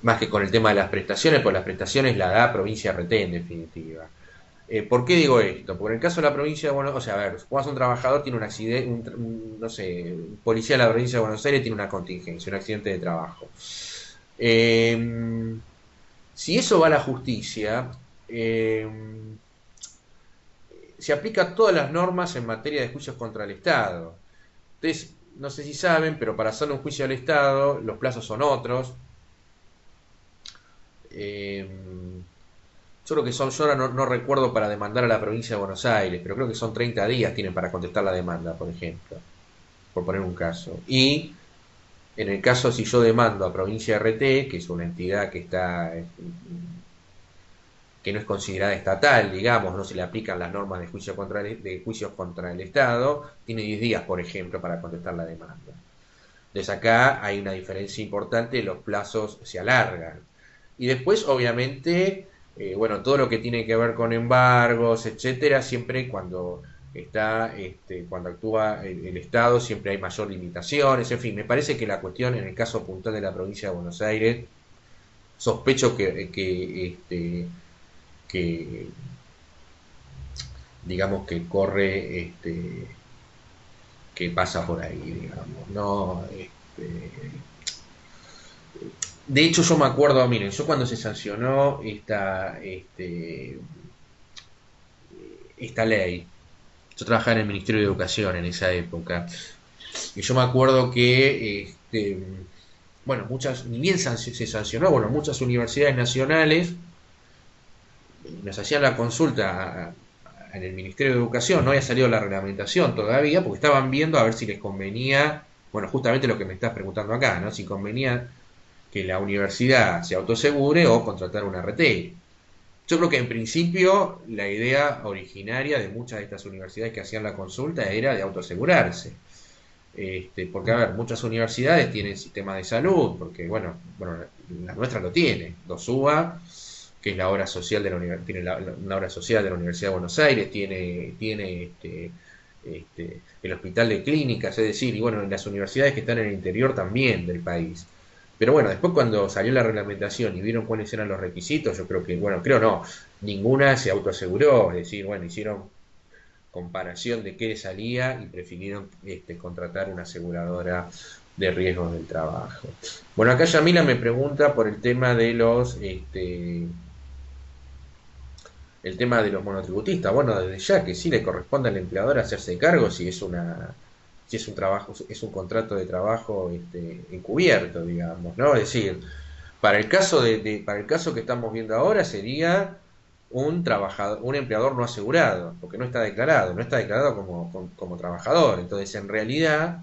Más que con el tema de las prestaciones, pues las prestaciones la da provincia RT en definitiva. ¿Por qué digo esto? Porque en el caso de la provincia de Buenos Aires, o sea, a ver, cuando un trabajador tiene un accidente, no sé, un policía de la provincia de Buenos Aires tiene una contingencia, un accidente de trabajo. Eh, si eso va a la justicia, eh, se aplica todas las normas en materia de juicios contra el Estado. Ustedes, no sé si saben, pero para hacerle un juicio al Estado, los plazos son otros. Eh, yo creo que son, yo ahora no recuerdo para demandar a la provincia de Buenos Aires, pero creo que son 30 días tienen para contestar la demanda, por ejemplo, por poner un caso. Y en el caso si yo demando a provincia RT, que es una entidad que está que no es considerada estatal, digamos, no se le aplican las normas de juicio de juicios contra el Estado, tiene 10 días, por ejemplo, para contestar la demanda. Entonces acá hay una diferencia importante, los plazos se alargan. Y después, obviamente, bueno, todo lo que tiene que ver con embargos, etcétera, siempre cuando está, cuando actúa el Estado, siempre hay mayor limitaciones, en fin, me parece que la cuestión en el caso puntual de la provincia de Buenos Aires, sospecho que digamos que corre, que pasa por ahí, digamos, no, de hecho yo me acuerdo, miren, yo cuando se sancionó esta ley, yo trabajaba en el Ministerio de Educación en esa época, y yo me acuerdo que, bueno, ni bien se sancionó, bueno, muchas universidades nacionales nos hacían la consulta en el Ministerio de Educación, no había salido la reglamentación todavía, porque estaban viendo a ver si les convenía, bueno, justamente lo que me estás preguntando acá, ¿no? Si convenía que la universidad se autosegure o contratar una RT. Yo creo que en principio la idea originaria de muchas de estas universidades que hacían la consulta era de autoasegurarse. Porque, a ver, muchas universidades tienen sistema de salud, porque, bueno, la nuestra lo tiene. DOSUBA, que es la obra social de tiene una obra social de la Universidad de Buenos Aires, tiene el hospital de clínicas, es decir, y bueno, en las universidades que están en el interior también del país. Pero bueno, después cuando salió la reglamentación y vieron cuáles eran los requisitos, yo creo que, bueno, creo no, ninguna se autoaseguró, es decir, bueno, hicieron comparación de qué salía y prefirieron contratar una aseguradora de riesgos del trabajo. Bueno, acá Yamila me pregunta por el tema de el tema de los monotributistas. Bueno, desde ya que sí le corresponde al empleador hacerse cargo si es un trabajo, es un contrato de trabajo encubierto, digamos, ¿no? Es decir, para el caso para el caso que estamos viendo ahora sería un trabajador, un empleador no asegurado, porque no está declarado como trabajador. Entonces, en realidad,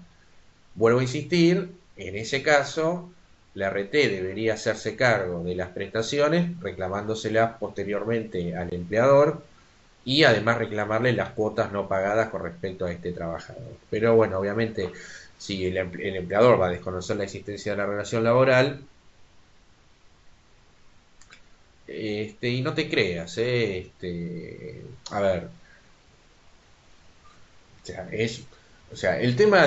vuelvo a insistir, en ese caso, la RT debería hacerse cargo de las prestaciones, reclamándoselas posteriormente al empleador y además reclamarle las cuotas no pagadas con respecto a este trabajador. Pero bueno, obviamente, si el empleador va a desconocer la existencia de la relación laboral, y no te creas, a ver, o sea, el tema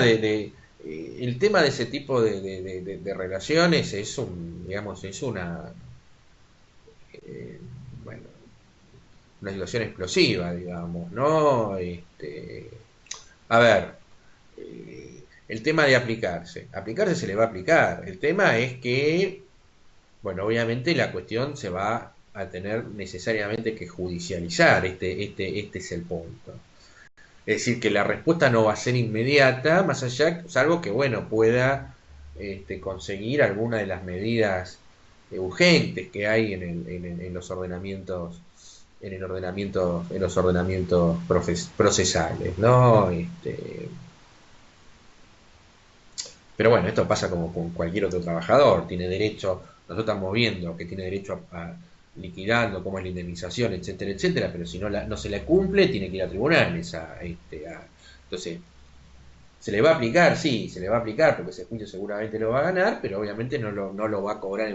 el tema de ese tipo de relaciones es digamos, es eh, bueno, una situación explosiva, digamos, ¿no? A ver, el tema de aplicarse se le va a aplicar. El tema es que, bueno, obviamente la cuestión se va a tener necesariamente que judicializar, este es el punto. Es decir, que la respuesta no va a ser inmediata, más allá, salvo que, bueno, pueda conseguir alguna de las medidas urgentes que hay en los ordenamientos, en los ordenamientos procesales, ¿no? Pero bueno, esto pasa como con cualquier otro trabajador, tiene derecho, nosotros estamos viendo que tiene derecho a liquidando, cómo es la indemnización, etcétera, etcétera, pero si no se le cumple, tiene que ir a tribunales. Entonces, ¿se le va a aplicar? Sí, se le va a aplicar, porque ese juicio seguramente lo va a ganar, pero obviamente no lo va a cobrar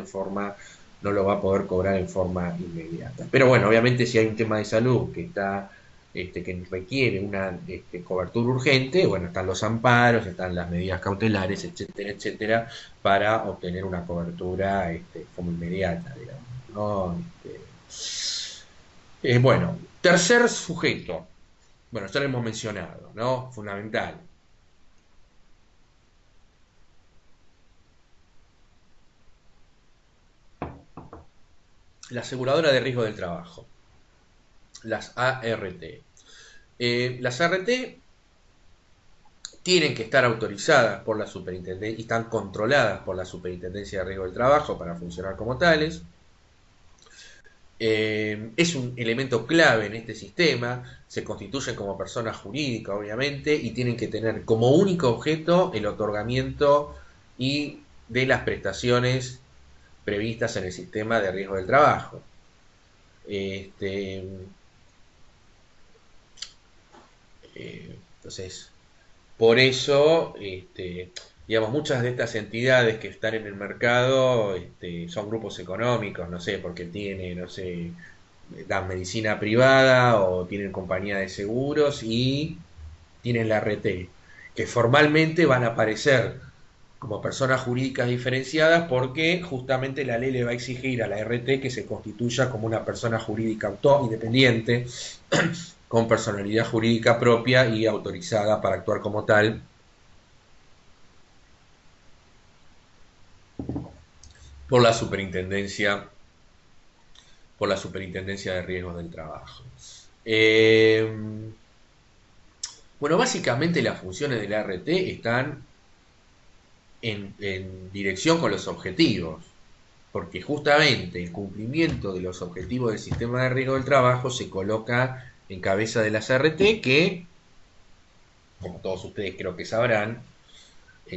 no lo va a poder cobrar en forma inmediata. Pero bueno, obviamente si hay un tema de salud que está que requiere una cobertura urgente, bueno, están los amparos, están las medidas cautelares, etcétera, etcétera, para obtener una cobertura como inmediata, digamos, ¿no? Bueno, tercer sujeto, bueno, ya lo hemos mencionado, ¿no? Fundamental. La aseguradora de riesgo del trabajo, las ART. Las ART tienen que estar autorizadas por la superintendencia y están controladas por la Superintendencia de Riesgo del Trabajo para funcionar como tales. Es un elemento clave en este sistema, se constituyen como personas jurídicas, obviamente, y tienen que tener como único objeto el otorgamiento y de las prestaciones previstas en el sistema de riesgo del trabajo. Entonces, por eso, digamos, muchas de estas entidades que están en el mercado son grupos económicos, no sé, porque tienen, no sé, dan medicina privada o tienen compañía de seguros y tienen la RT, que formalmente van a aparecer como personas jurídicas diferenciadas porque justamente la ley le va a exigir a la RT que se constituya como una persona jurídica independiente, con personalidad jurídica propia y autorizada para actuar como tal por la superintendencia de riesgos del trabajo. Bueno, básicamente las funciones de la ART están en dirección con los objetivos, porque justamente el cumplimiento de los objetivos del sistema de riesgo del trabajo se coloca en cabeza de las ART que, como todos ustedes creo que sabrán,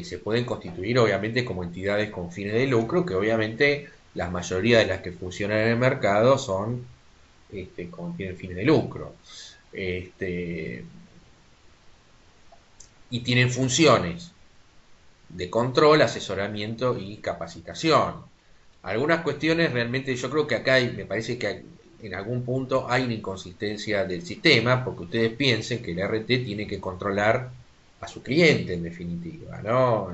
se pueden constituir obviamente como entidades con fines de lucro, que obviamente la mayoría de las que funcionan en el mercado son tienen fines de lucro. Y tienen funciones de control, asesoramiento y capacitación. Algunas cuestiones realmente yo creo que acá me parece que en algún punto hay una inconsistencia del sistema, porque ustedes piensen que el RT tiene que controlar a su cliente en definitiva, ¿no?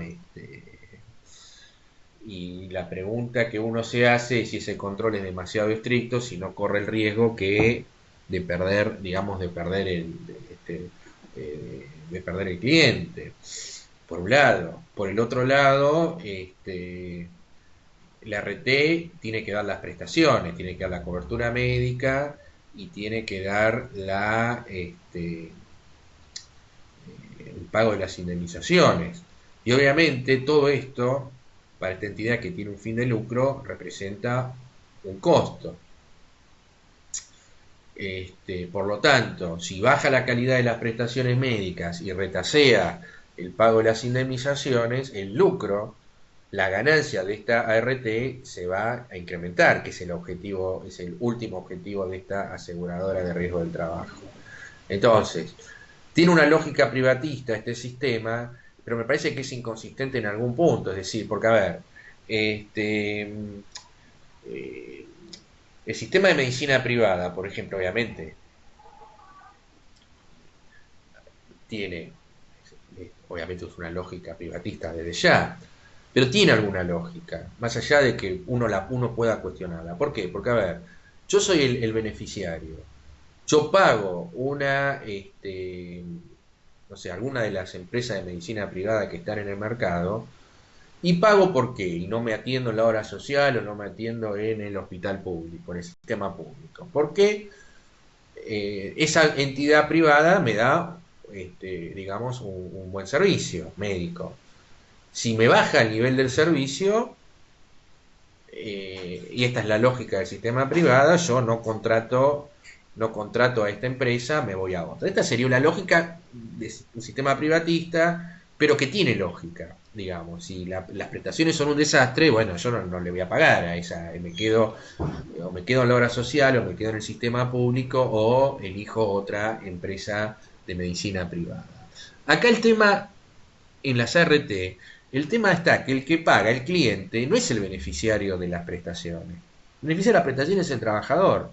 Y la pregunta que uno se hace es si ese control es demasiado estricto, si no corre el riesgo de perder, digamos, de perder el cliente, por un lado. Por el otro lado, la RT tiene que dar las prestaciones, tiene que dar la cobertura médica y tiene que dar el pago de las indemnizaciones. Y obviamente todo esto, para esta entidad que tiene un fin de lucro, representa un costo. Por lo tanto, si baja la calidad de las prestaciones médicas y retasea el pago de las indemnizaciones, el lucro, la ganancia de esta ART se va a incrementar, que es el objetivo, es el último objetivo de esta aseguradora de riesgo del trabajo. Entonces, tiene una lógica privatista este sistema, pero me parece que es inconsistente en algún punto, es decir, porque a ver, el sistema de medicina privada, por ejemplo, obviamente, tiene, obviamente es una lógica privatista desde ya, pero tiene alguna lógica, más allá de que uno pueda cuestionarla. ¿Por qué? Porque, a ver, yo soy el beneficiario, yo pago no sé, alguna de las empresas de medicina privada que están en el mercado, y pago por qué, y no me atiendo en la obra social o no me atiendo en el hospital público, en el sistema público. Porque esa entidad privada me da, digamos, un buen servicio médico. Si me baja el nivel del servicio, y esta es la lógica del sistema privado, yo no contrato a esta empresa, me voy a otra. Esta sería una lógica de un sistema privatista, pero que tiene lógica, digamos. Si las prestaciones son un desastre, bueno, yo no le voy a pagar a esa, me quedo en la obra social, o me quedo en el sistema público, o elijo otra empresa de medicina privada. Acá el tema, en las ART, el tema está que el que paga, el cliente, no es el beneficiario de las prestaciones. El beneficiario de las prestaciones es el trabajador.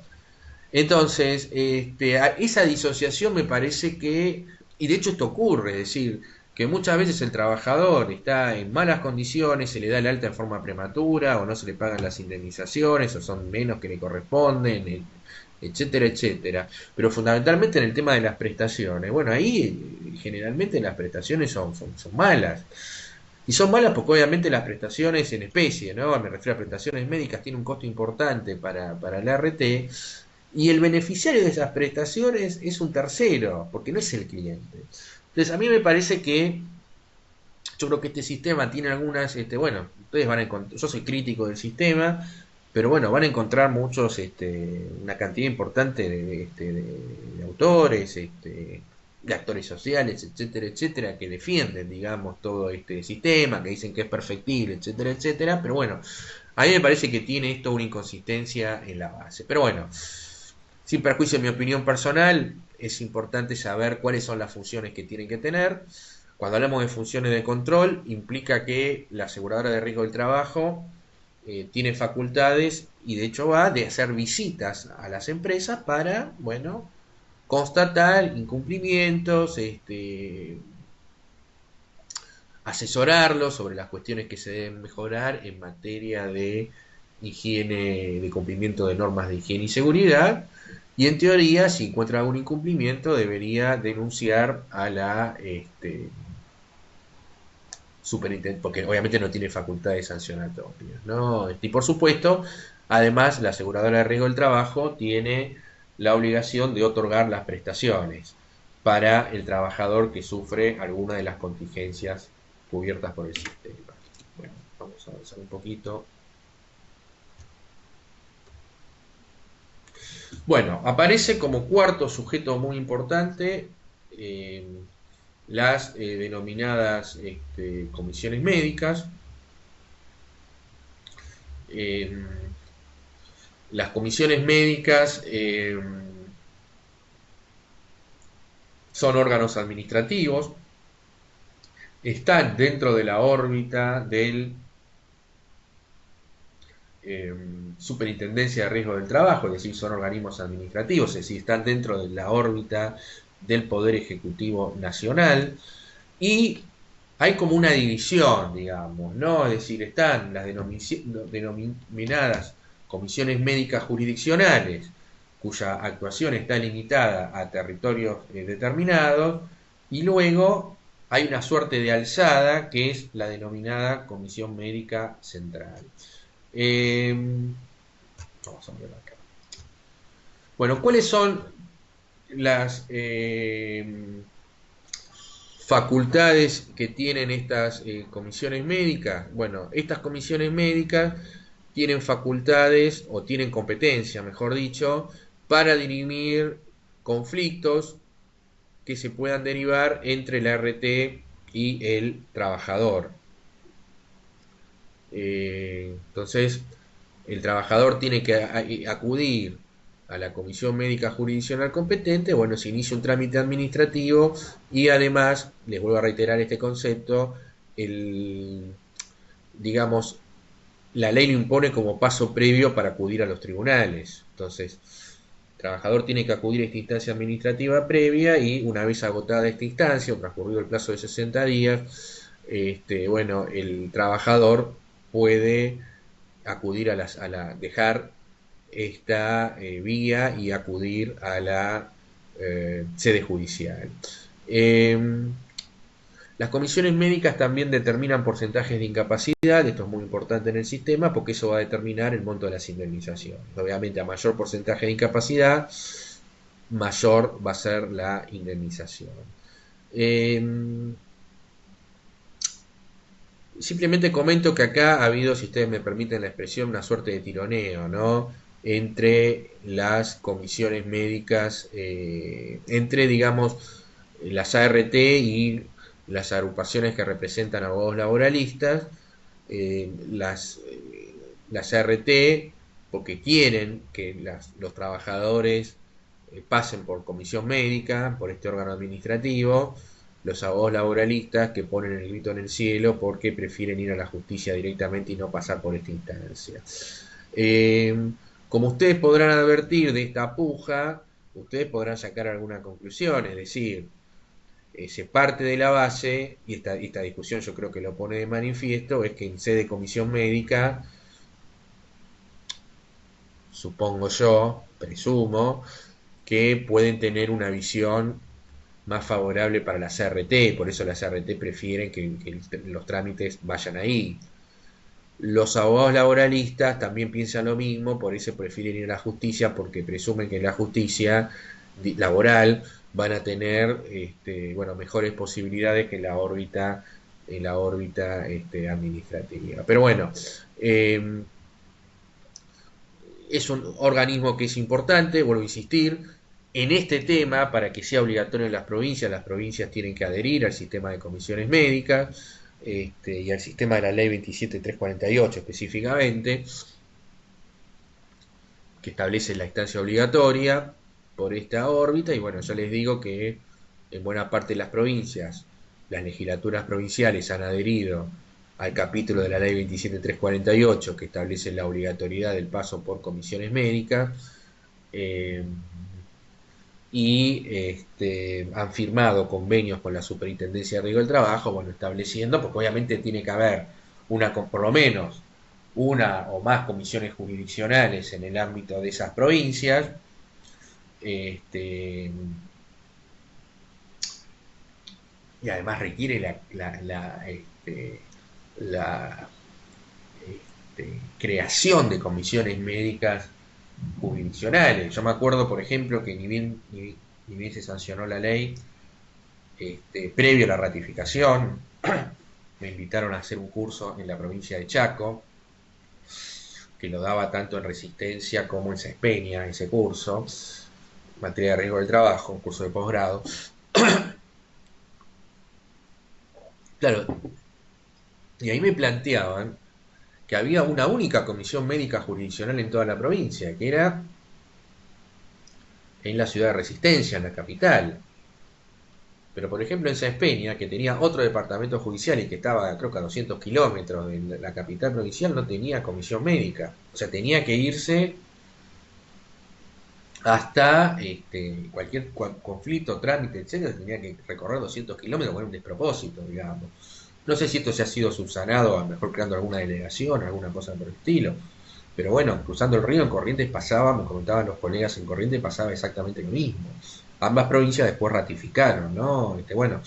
Entonces, esa disociación me parece que, y de hecho esto ocurre, es decir, que muchas veces el trabajador está en malas condiciones, se le da el alta en forma prematura, o no se le pagan las indemnizaciones, o son menos que le corresponden, etcétera, etcétera. Pero fundamentalmente en el tema de las prestaciones, bueno, ahí generalmente las prestaciones son malas. Y son malas porque obviamente las prestaciones en especie, ¿no? Me refiero a prestaciones médicas, tiene un costo importante para el RT, y el beneficiario de esas prestaciones es un tercero, porque no es el cliente. Entonces a mí me parece que yo creo que este sistema tiene algunas, bueno, ustedes van a encontrar, yo soy crítico del sistema, pero bueno, van a encontrar muchos, una cantidad importante de autores, de actores sociales, etcétera, etcétera, que defienden, digamos, todo este sistema, que dicen que es perfectible, etcétera, etcétera, pero bueno, a mí me parece que tiene esto una inconsistencia en la base. Pero bueno, sin perjuicio de mi opinión personal, es importante saber cuáles son las funciones que tienen que tener. Cuando hablamos de funciones de control, implica que la aseguradora de riesgo del trabajo tiene facultades y de hecho va de hacer visitas a las empresas para, bueno, constatar incumplimientos, asesorarlos sobre las cuestiones que se deben mejorar en materia de higiene, de cumplimiento de normas de higiene y seguridad. Y en teoría, si encuentra algún incumplimiento, debería denunciar a la superintendente, porque obviamente no tiene facultades sancionatorias, ¿no? Y por supuesto, además, la aseguradora de riesgo del trabajo tiene la obligación de otorgar las prestaciones para el trabajador que sufre alguna de las contingencias cubiertas por el sistema. Bueno, vamos a avanzar un poquito. Bueno, aparece como cuarto sujeto muy importante las denominadas comisiones médicas. Eh, las comisiones médicas son órganos administrativos, están dentro de la órbita del Superintendencia de Riesgo del Trabajo, es decir, son organismos administrativos, es decir, están dentro de la órbita del Poder Ejecutivo Nacional, y hay como una división, digamos, ¿no? Es decir, están las denominadas comisiones médicas jurisdiccionales, cuya actuación está limitada a territorios determinados, y luego hay una suerte de alzada que es la denominada Comisión Médica Central. Vamos a ver acá. Bueno, ¿cuáles son las facultades que tienen estas comisiones médicas? Bueno, estas comisiones médicas tienen facultades o tienen competencia, mejor dicho, para dirimir conflictos que se puedan derivar entre la RT y el trabajador. Entonces, el trabajador tiene que acudir a la comisión médica jurisdiccional competente, bueno, se inicia un trámite administrativo y además, les vuelvo a reiterar este concepto, digamos, la ley lo impone como paso previo para acudir a los tribunales. Entonces, el trabajador tiene que acudir a esta instancia administrativa previa y una vez agotada esta instancia, o transcurrido el plazo de 60 días, bueno, el trabajador puede acudir dejar esta vía y acudir a la sede judicial. Las comisiones médicas también determinan porcentajes de incapacidad, esto es muy importante en el sistema porque eso va a determinar el monto de las indemnizaciones. Obviamente a mayor porcentaje de incapacidad, mayor va a ser la indemnización. Simplemente comento que acá ha habido, si ustedes me permiten la expresión, una suerte de tironeo, ¿no? Entre las comisiones médicas, entre, digamos, las ART y las agrupaciones que representan a abogados laboralistas, las ART, porque quieren que los trabajadores pasen por comisión médica, por este órgano administrativo, los abogados laboralistas que ponen el grito en el cielo porque prefieren ir a la justicia directamente y no pasar por esta instancia. Como ustedes podrán advertir de esta puja, ustedes podrán sacar alguna conclusión, es decir, se parte de la base, y esta discusión yo creo que lo pone de manifiesto, es que en sede de comisión médica, supongo yo, presumo, que pueden tener una visión más favorable para la CRT, por eso la CRT prefieren que los trámites vayan ahí. Los abogados laboralistas también piensan lo mismo, por eso prefieren ir a la justicia, porque presumen que en la justicia laboral van a tener bueno, mejores posibilidades que en la órbita administrativa. Pero bueno, es un organismo que es importante, vuelvo a insistir, en este tema, para que sea obligatorio en las provincias tienen que adherir al sistema de comisiones médicas y al sistema de la ley 27348 específicamente, que establece la instancia obligatoria por esta órbita. Y bueno, yo les digo que en buena parte de las provincias, las legislaturas provinciales han adherido al capítulo de la ley 27348 que establece la obligatoriedad del paso por comisiones médicas. Y han firmado convenios con la Superintendencia de Riesgo del Trabajo, bueno, estableciendo, porque obviamente tiene que haber por lo menos una o más comisiones jurisdiccionales en el ámbito de esas provincias, y además requiere la creación de comisiones médicas jurisdiccionales. Yo me acuerdo, por ejemplo, que ni bien se sancionó la ley, previo a la ratificación, me invitaron a hacer un curso en la provincia de Chaco, que lo daba tanto en Resistencia como en Sespeña, ese curso, materia de riesgo del trabajo, un curso de posgrado. Claro, y ahí me planteaban que había una única comisión médica jurisdiccional en toda la provincia, que era en la ciudad de Resistencia, en la capital. Pero por ejemplo en Sespeña, que tenía otro departamento judicial y que estaba creo que a 200 kilómetros de la capital provincial, no tenía comisión médica. O sea, tenía que irse hasta cualquier conflicto, trámite, etcétera, tenía que recorrer 200 kilómetros con un despropósito, digamos. No sé si esto se ha sido subsanado, a lo mejor creando alguna delegación, alguna cosa por el estilo. Pero bueno, cruzando el río en Corrientes pasaba, me comentaban los colegas en Corrientes, pasaba exactamente lo mismo. Ambas provincias después ratificaron, ¿no? Bueno,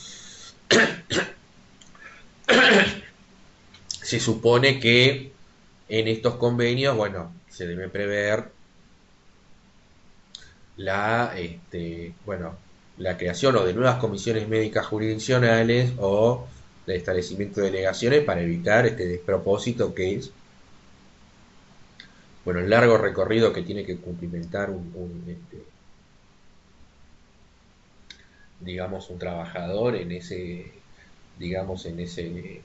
se supone que en estos convenios, bueno, se debe prever bueno, la creación o de nuevas comisiones médicas jurisdiccionales o de establecimiento de delegaciones para evitar este despropósito que es, bueno, el largo recorrido que tiene que cumplimentar digamos, un trabajador en ese, digamos, en ese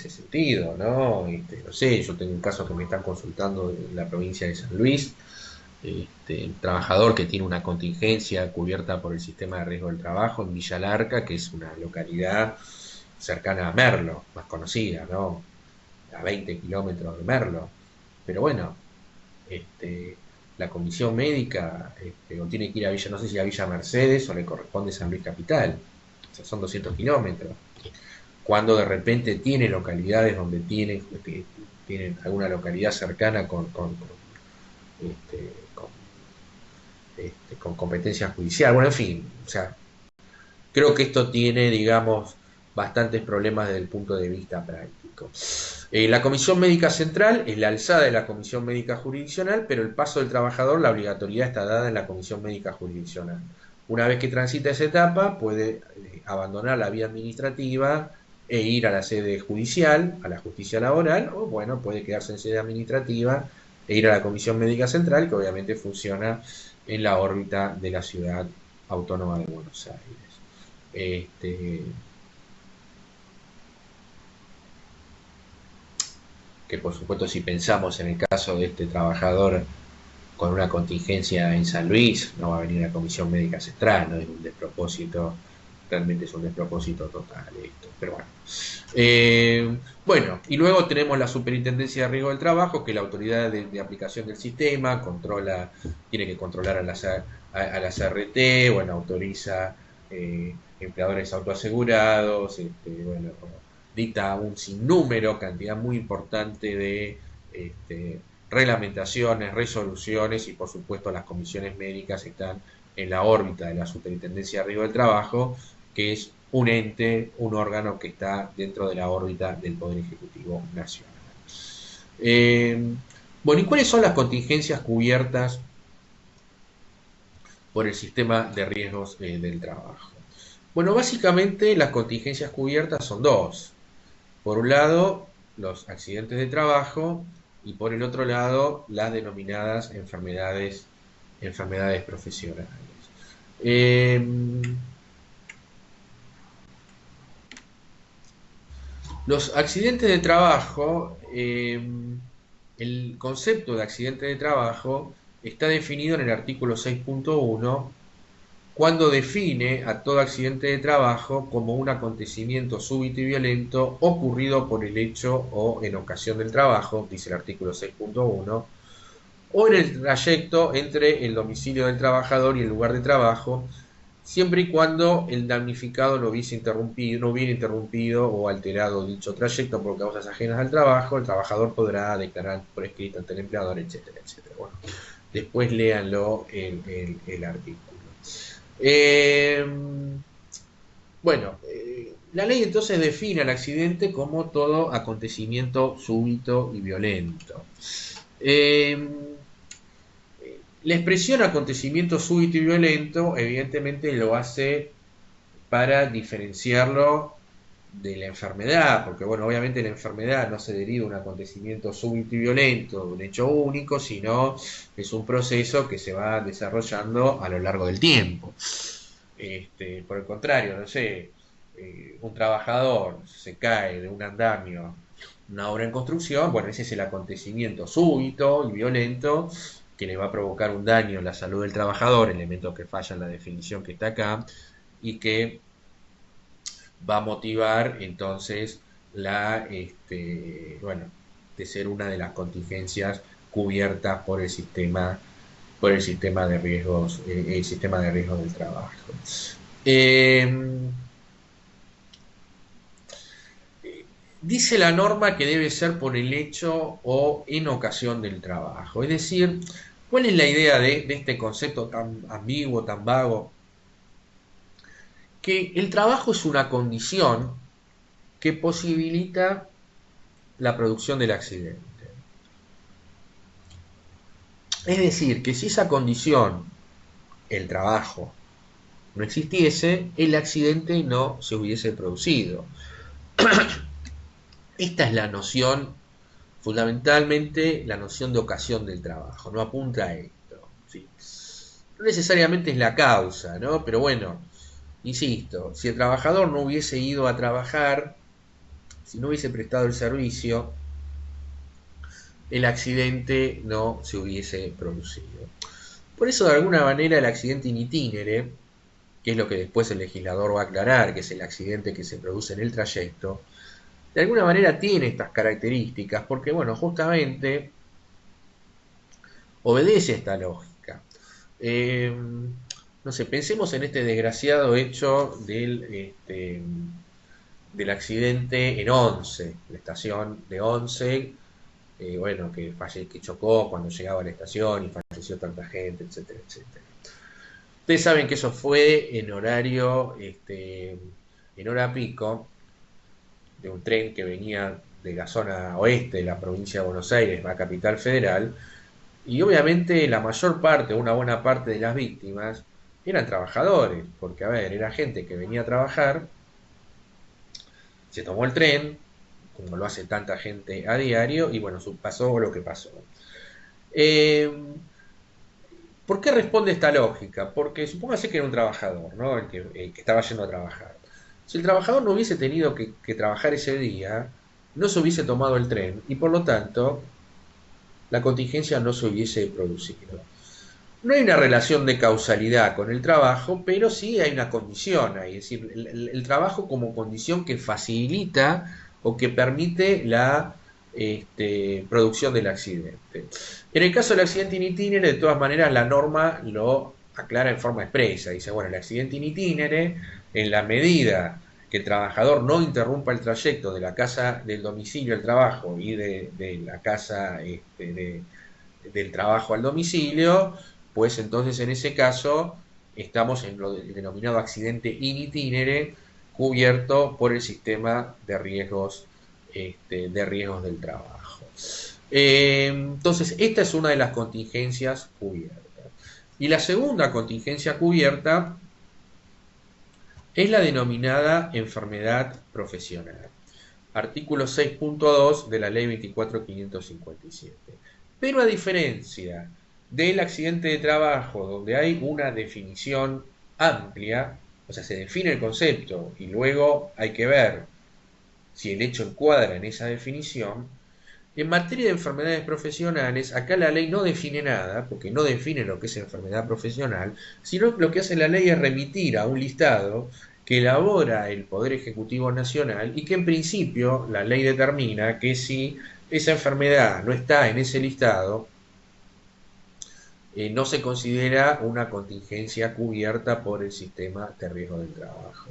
sentido, ¿no? No sé, yo tengo un caso que me están consultando en la provincia de San Luis, trabajador que tiene una contingencia cubierta por el sistema de riesgo del trabajo en Villa Larca, que es una localidad cercana a Merlo, más conocida, ¿no? A 20 kilómetros de Merlo. Pero bueno, la comisión médica o tiene que ir a Villa, no sé si a Villa Mercedes o le corresponde San Luis Capital. O sea, son 200 kilómetros. Cuando de repente tiene localidades donde tienen alguna localidad cercana con competencia judicial. Bueno, en fin, o sea, creo que esto tiene, digamos, bastantes problemas desde el punto de vista práctico. La Comisión Médica Central es la alzada de la Comisión Médica Jurisdiccional, pero el paso del trabajador, la obligatoriedad está dada en la Comisión Médica Jurisdiccional. Una vez que transita esa etapa, puede abandonar la vía administrativa e ir a la sede judicial, a la justicia laboral, o bueno, puede quedarse en sede administrativa e ir a la Comisión Médica Central, que obviamente funciona en la órbita de la ciudad autónoma de Buenos Aires. Que por supuesto, si pensamos en el caso de este trabajador con una contingencia en San Luis, no va a venir la Comisión Médica Central, no es un despropósito realmente es un despropósito total esto, pero bueno. Bueno, y luego tenemos la Superintendencia de Riesgo del Trabajo, que es la autoridad de aplicación del sistema, tiene que controlar a las RT, bueno, autoriza empleadores autoasegurados, bueno, dicta un sinnúmero, cantidad muy importante de reglamentaciones, resoluciones y por supuesto las comisiones médicas están en la órbita de la Superintendencia de Riesgo del Trabajo, que es un ente, un órgano que está dentro de la órbita del Poder Ejecutivo Nacional. Bueno, ¿y cuáles son las contingencias cubiertas por el sistema de riesgos del trabajo? Bueno, básicamente las contingencias cubiertas son dos. Por un lado, los accidentes de trabajo y por el otro lado, las denominadas enfermedades profesionales. Los accidentes de trabajo, el concepto de accidente de trabajo está definido en el artículo 6.1 cuando define a todo accidente de trabajo como un acontecimiento súbito y violento ocurrido por el hecho o en ocasión del trabajo, dice el artículo 6.1, o en el trayecto entre el domicilio del trabajador y el lugar de trabajo, siempre y cuando el damnificado no hubiera interrumpido o alterado dicho trayecto por causas ajenas al trabajo, el trabajador podrá declarar por escrito ante el empleador, etcétera, etcétera. Bueno, después léanlo el artículo. Bueno, la ley entonces define al accidente como todo acontecimiento súbito y violento. La expresión acontecimiento súbito y violento evidentemente lo hace para diferenciarlo de la enfermedad, porque bueno, obviamente la enfermedad no se deriva de un acontecimiento súbito y violento, de un hecho único, sino es un proceso que se va desarrollando a lo largo del tiempo. Por el contrario, no sé, un trabajador se cae de un andamio, una obra en construcción, bueno, ese es el acontecimiento súbito y violento que le va a provocar un daño en la salud del trabajador, elemento que falla en la definición que está acá, y que va a motivar entonces bueno, de ser una de las contingencias cubiertas por el sistema de riesgos, el sistema de riesgos del trabajo. Dice la norma que debe ser por el hecho o en ocasión del trabajo. Es decir, ¿cuál es la idea de este concepto tan ambiguo, tan vago? Que el trabajo es una condición que posibilita la producción del accidente. Es decir, que si esa condición, el trabajo, no existiese, el accidente no se hubiese producido. Esta es la noción, fundamentalmente la noción de ocasión del trabajo, no apunta a esto. ¿Sí? No necesariamente es la causa, ¿no? Pero bueno, insisto, si el trabajador no hubiese ido a trabajar, si no hubiese prestado el servicio, el accidente no se hubiese producido. Por eso, de alguna manera, el accidente in itinere, que es lo que después el legislador va a aclarar, que es el accidente que se produce en el trayecto, de alguna manera tiene estas características, porque, bueno, justamente obedece esta lógica. No sé, pensemos en este desgraciado hecho del accidente en Once, la estación de Once, bueno, que chocó cuando llegaba a la estación y falleció tanta gente, etcétera, etcétera. Ustedes saben que eso fue en horario, en hora pico, de un tren que venía de la zona oeste de la provincia de Buenos Aires, la capital federal, y obviamente la mayor parte, una buena parte de las víctimas, eran trabajadores, porque a ver, era gente que venía a trabajar, se tomó el tren, como lo hace tanta gente a diario, y bueno, pasó lo que pasó. ¿Por qué responde esta lógica? Porque supóngase que era un trabajador, ¿no? El que estaba yendo a trabajar. Si el trabajador no hubiese tenido que trabajar ese día, no se hubiese tomado el tren y por lo tanto la contingencia no se hubiese producido. No hay una relación de causalidad con el trabajo, pero sí hay una condición ahí, es decir, el trabajo como condición que facilita o que permite la producción del accidente. En el caso del accidente in itinere, de todas maneras, la norma lo aclara en forma expresa. Dice, bueno, el accidente in itinere, en la medida que el trabajador no interrumpa el trayecto de la casa, del domicilio al trabajo y de la casa del trabajo al domicilio, pues entonces en ese caso estamos en lo denominado accidente in itinere, cubierto por el sistema de riesgos del trabajo. Entonces, esta es una de las contingencias cubiertas. Y la segunda contingencia cubierta es la denominada enfermedad profesional. Artículo 6.2 de la ley 24.557. Pero a diferencia del accidente de trabajo, donde hay una definición amplia, o sea, se define el concepto y luego hay que ver si el hecho encuadra en esa definición, en materia de enfermedades profesionales, acá la ley no define nada, porque no define lo que es enfermedad profesional, sino lo que hace la ley es remitir a un listado que elabora el Poder Ejecutivo Nacional y que en principio la ley determina que si esa enfermedad no está en ese listado, no se considera una contingencia cubierta por el sistema de riesgo del trabajo.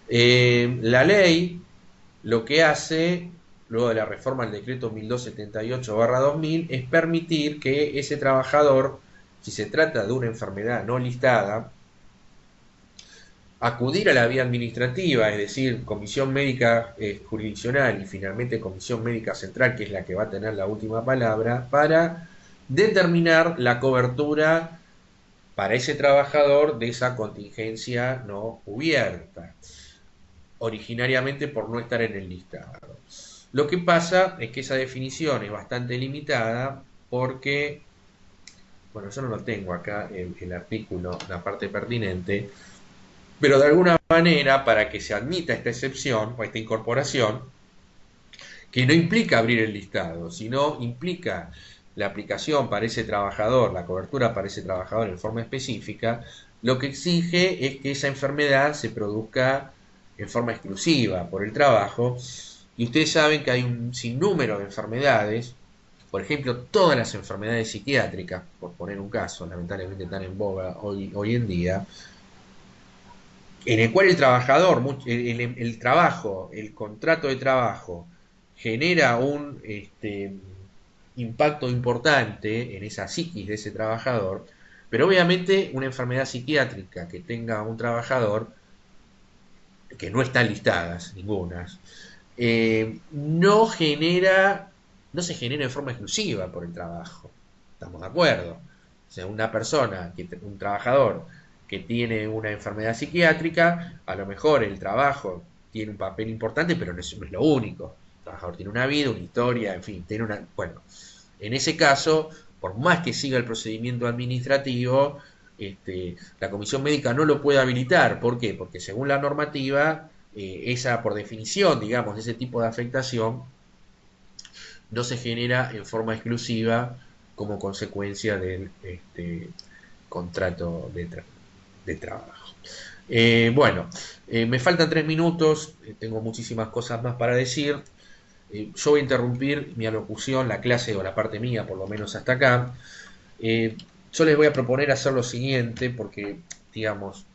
La ley lo que hace, luego de la reforma del decreto 1278/2000, es permitir que ese trabajador, si se trata de una enfermedad no listada, acudir a la vía administrativa, es decir, comisión médica jurisdiccional y finalmente comisión médica central, que es la que va a tener la última palabra, para determinar la cobertura para ese trabajador de esa contingencia no cubierta, originariamente por no estar en el listado. Lo que pasa es que esa definición es bastante limitada porque, bueno, yo no lo tengo acá el artículo, la parte pertinente, pero de alguna manera, para que se admita esta excepción o esta incorporación, que no implica abrir el listado, sino implica la aplicación para ese trabajador, la cobertura para ese trabajador en forma específica, lo que exige es que esa enfermedad se produzca en forma exclusiva por el trabajo. Y ustedes saben que hay un sinnúmero de enfermedades, por ejemplo, todas las enfermedades psiquiátricas, por poner un caso, lamentablemente están en boga hoy en día, en el cual el trabajador, el trabajo, el contrato de trabajo, genera un impacto importante en esa psiquis de ese trabajador, pero obviamente una enfermedad psiquiátrica que tenga un trabajador, que no están listadas ninguna, no se genera en forma exclusiva por el trabajo. ¿Estamos de acuerdo? O sea, una persona, un trabajador que tiene una enfermedad psiquiátrica, a lo mejor el trabajo tiene un papel importante, pero no es lo único. El trabajador tiene una vida, una historia, en fin, tiene una... Bueno, en ese caso, por más que siga el procedimiento administrativo, la comisión médica no lo puede habilitar. ¿Por qué? Porque según la normativa, esa por definición, digamos, de ese tipo de afectación, no se genera en forma exclusiva como consecuencia del contrato de trabajo. Bueno, me faltan 3 minutos, tengo muchísimas cosas más para decir. Yo voy a interrumpir mi alocución, la clase o la parte mía, por lo menos hasta acá. Yo les voy a proponer hacer lo siguiente, porque, digamos,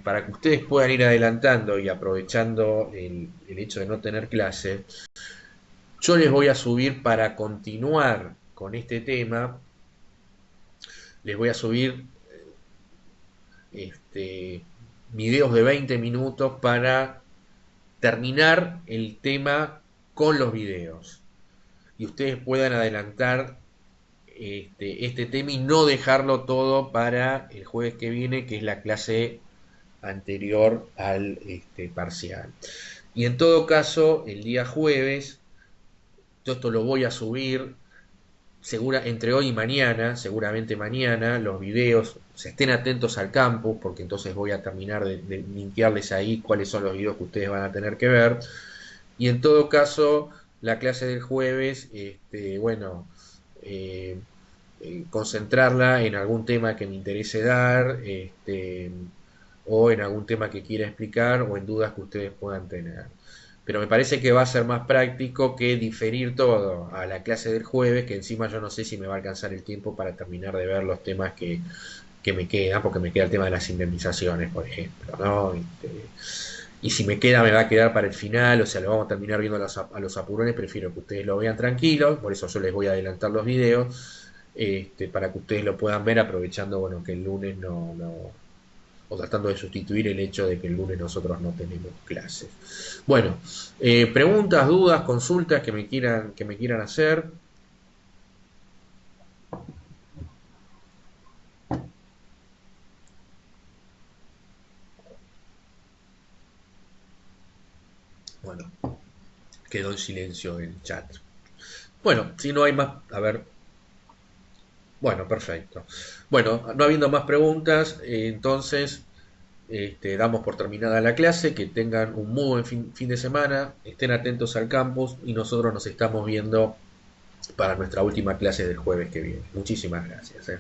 para que ustedes puedan ir adelantando y aprovechando el hecho de no tener clase, yo les voy a subir para continuar con este tema, les voy a subir videos de 20 minutos para terminar el tema con los videos. Y ustedes puedan adelantar este tema y no dejarlo todo para el jueves que viene, que es la clase anterior al parcial. Y en todo caso, el día jueves, todo esto lo voy a subir entre hoy y mañana, seguramente mañana, los videos, estén atentos al campus, porque entonces voy a terminar de linkearles ahí cuáles son los videos que ustedes van a tener que ver. Y en todo caso, la clase del jueves, bueno, concentrarla en algún tema que me interese dar, o en algún tema que quiera explicar, o en dudas que ustedes puedan tener. Pero me parece que va a ser más práctico que diferir todo a la clase del jueves, que encima yo no sé si me va a alcanzar el tiempo para terminar de ver los temas que me quedan, porque me queda el tema de las indemnizaciones, por ejemplo, ¿no? Y si me queda, me va a quedar para el final, o sea, lo vamos a terminar viendo a los apurones, prefiero que ustedes lo vean tranquilos, por eso yo les voy a adelantar los videos, para que ustedes lo puedan ver, aprovechando, bueno, que el lunes o tratando de sustituir el hecho de que el lunes nosotros no tenemos clases. Bueno, preguntas, dudas, consultas que me quieran hacer. Bueno, quedó en silencio el chat. Bueno, si no hay más, a ver. Bueno, perfecto. Bueno, no habiendo más preguntas, entonces damos por terminada la clase. Que tengan un muy buen fin de semana, estén atentos al campus y nosotros nos estamos viendo para nuestra última clase del jueves que viene. Muchísimas gracias.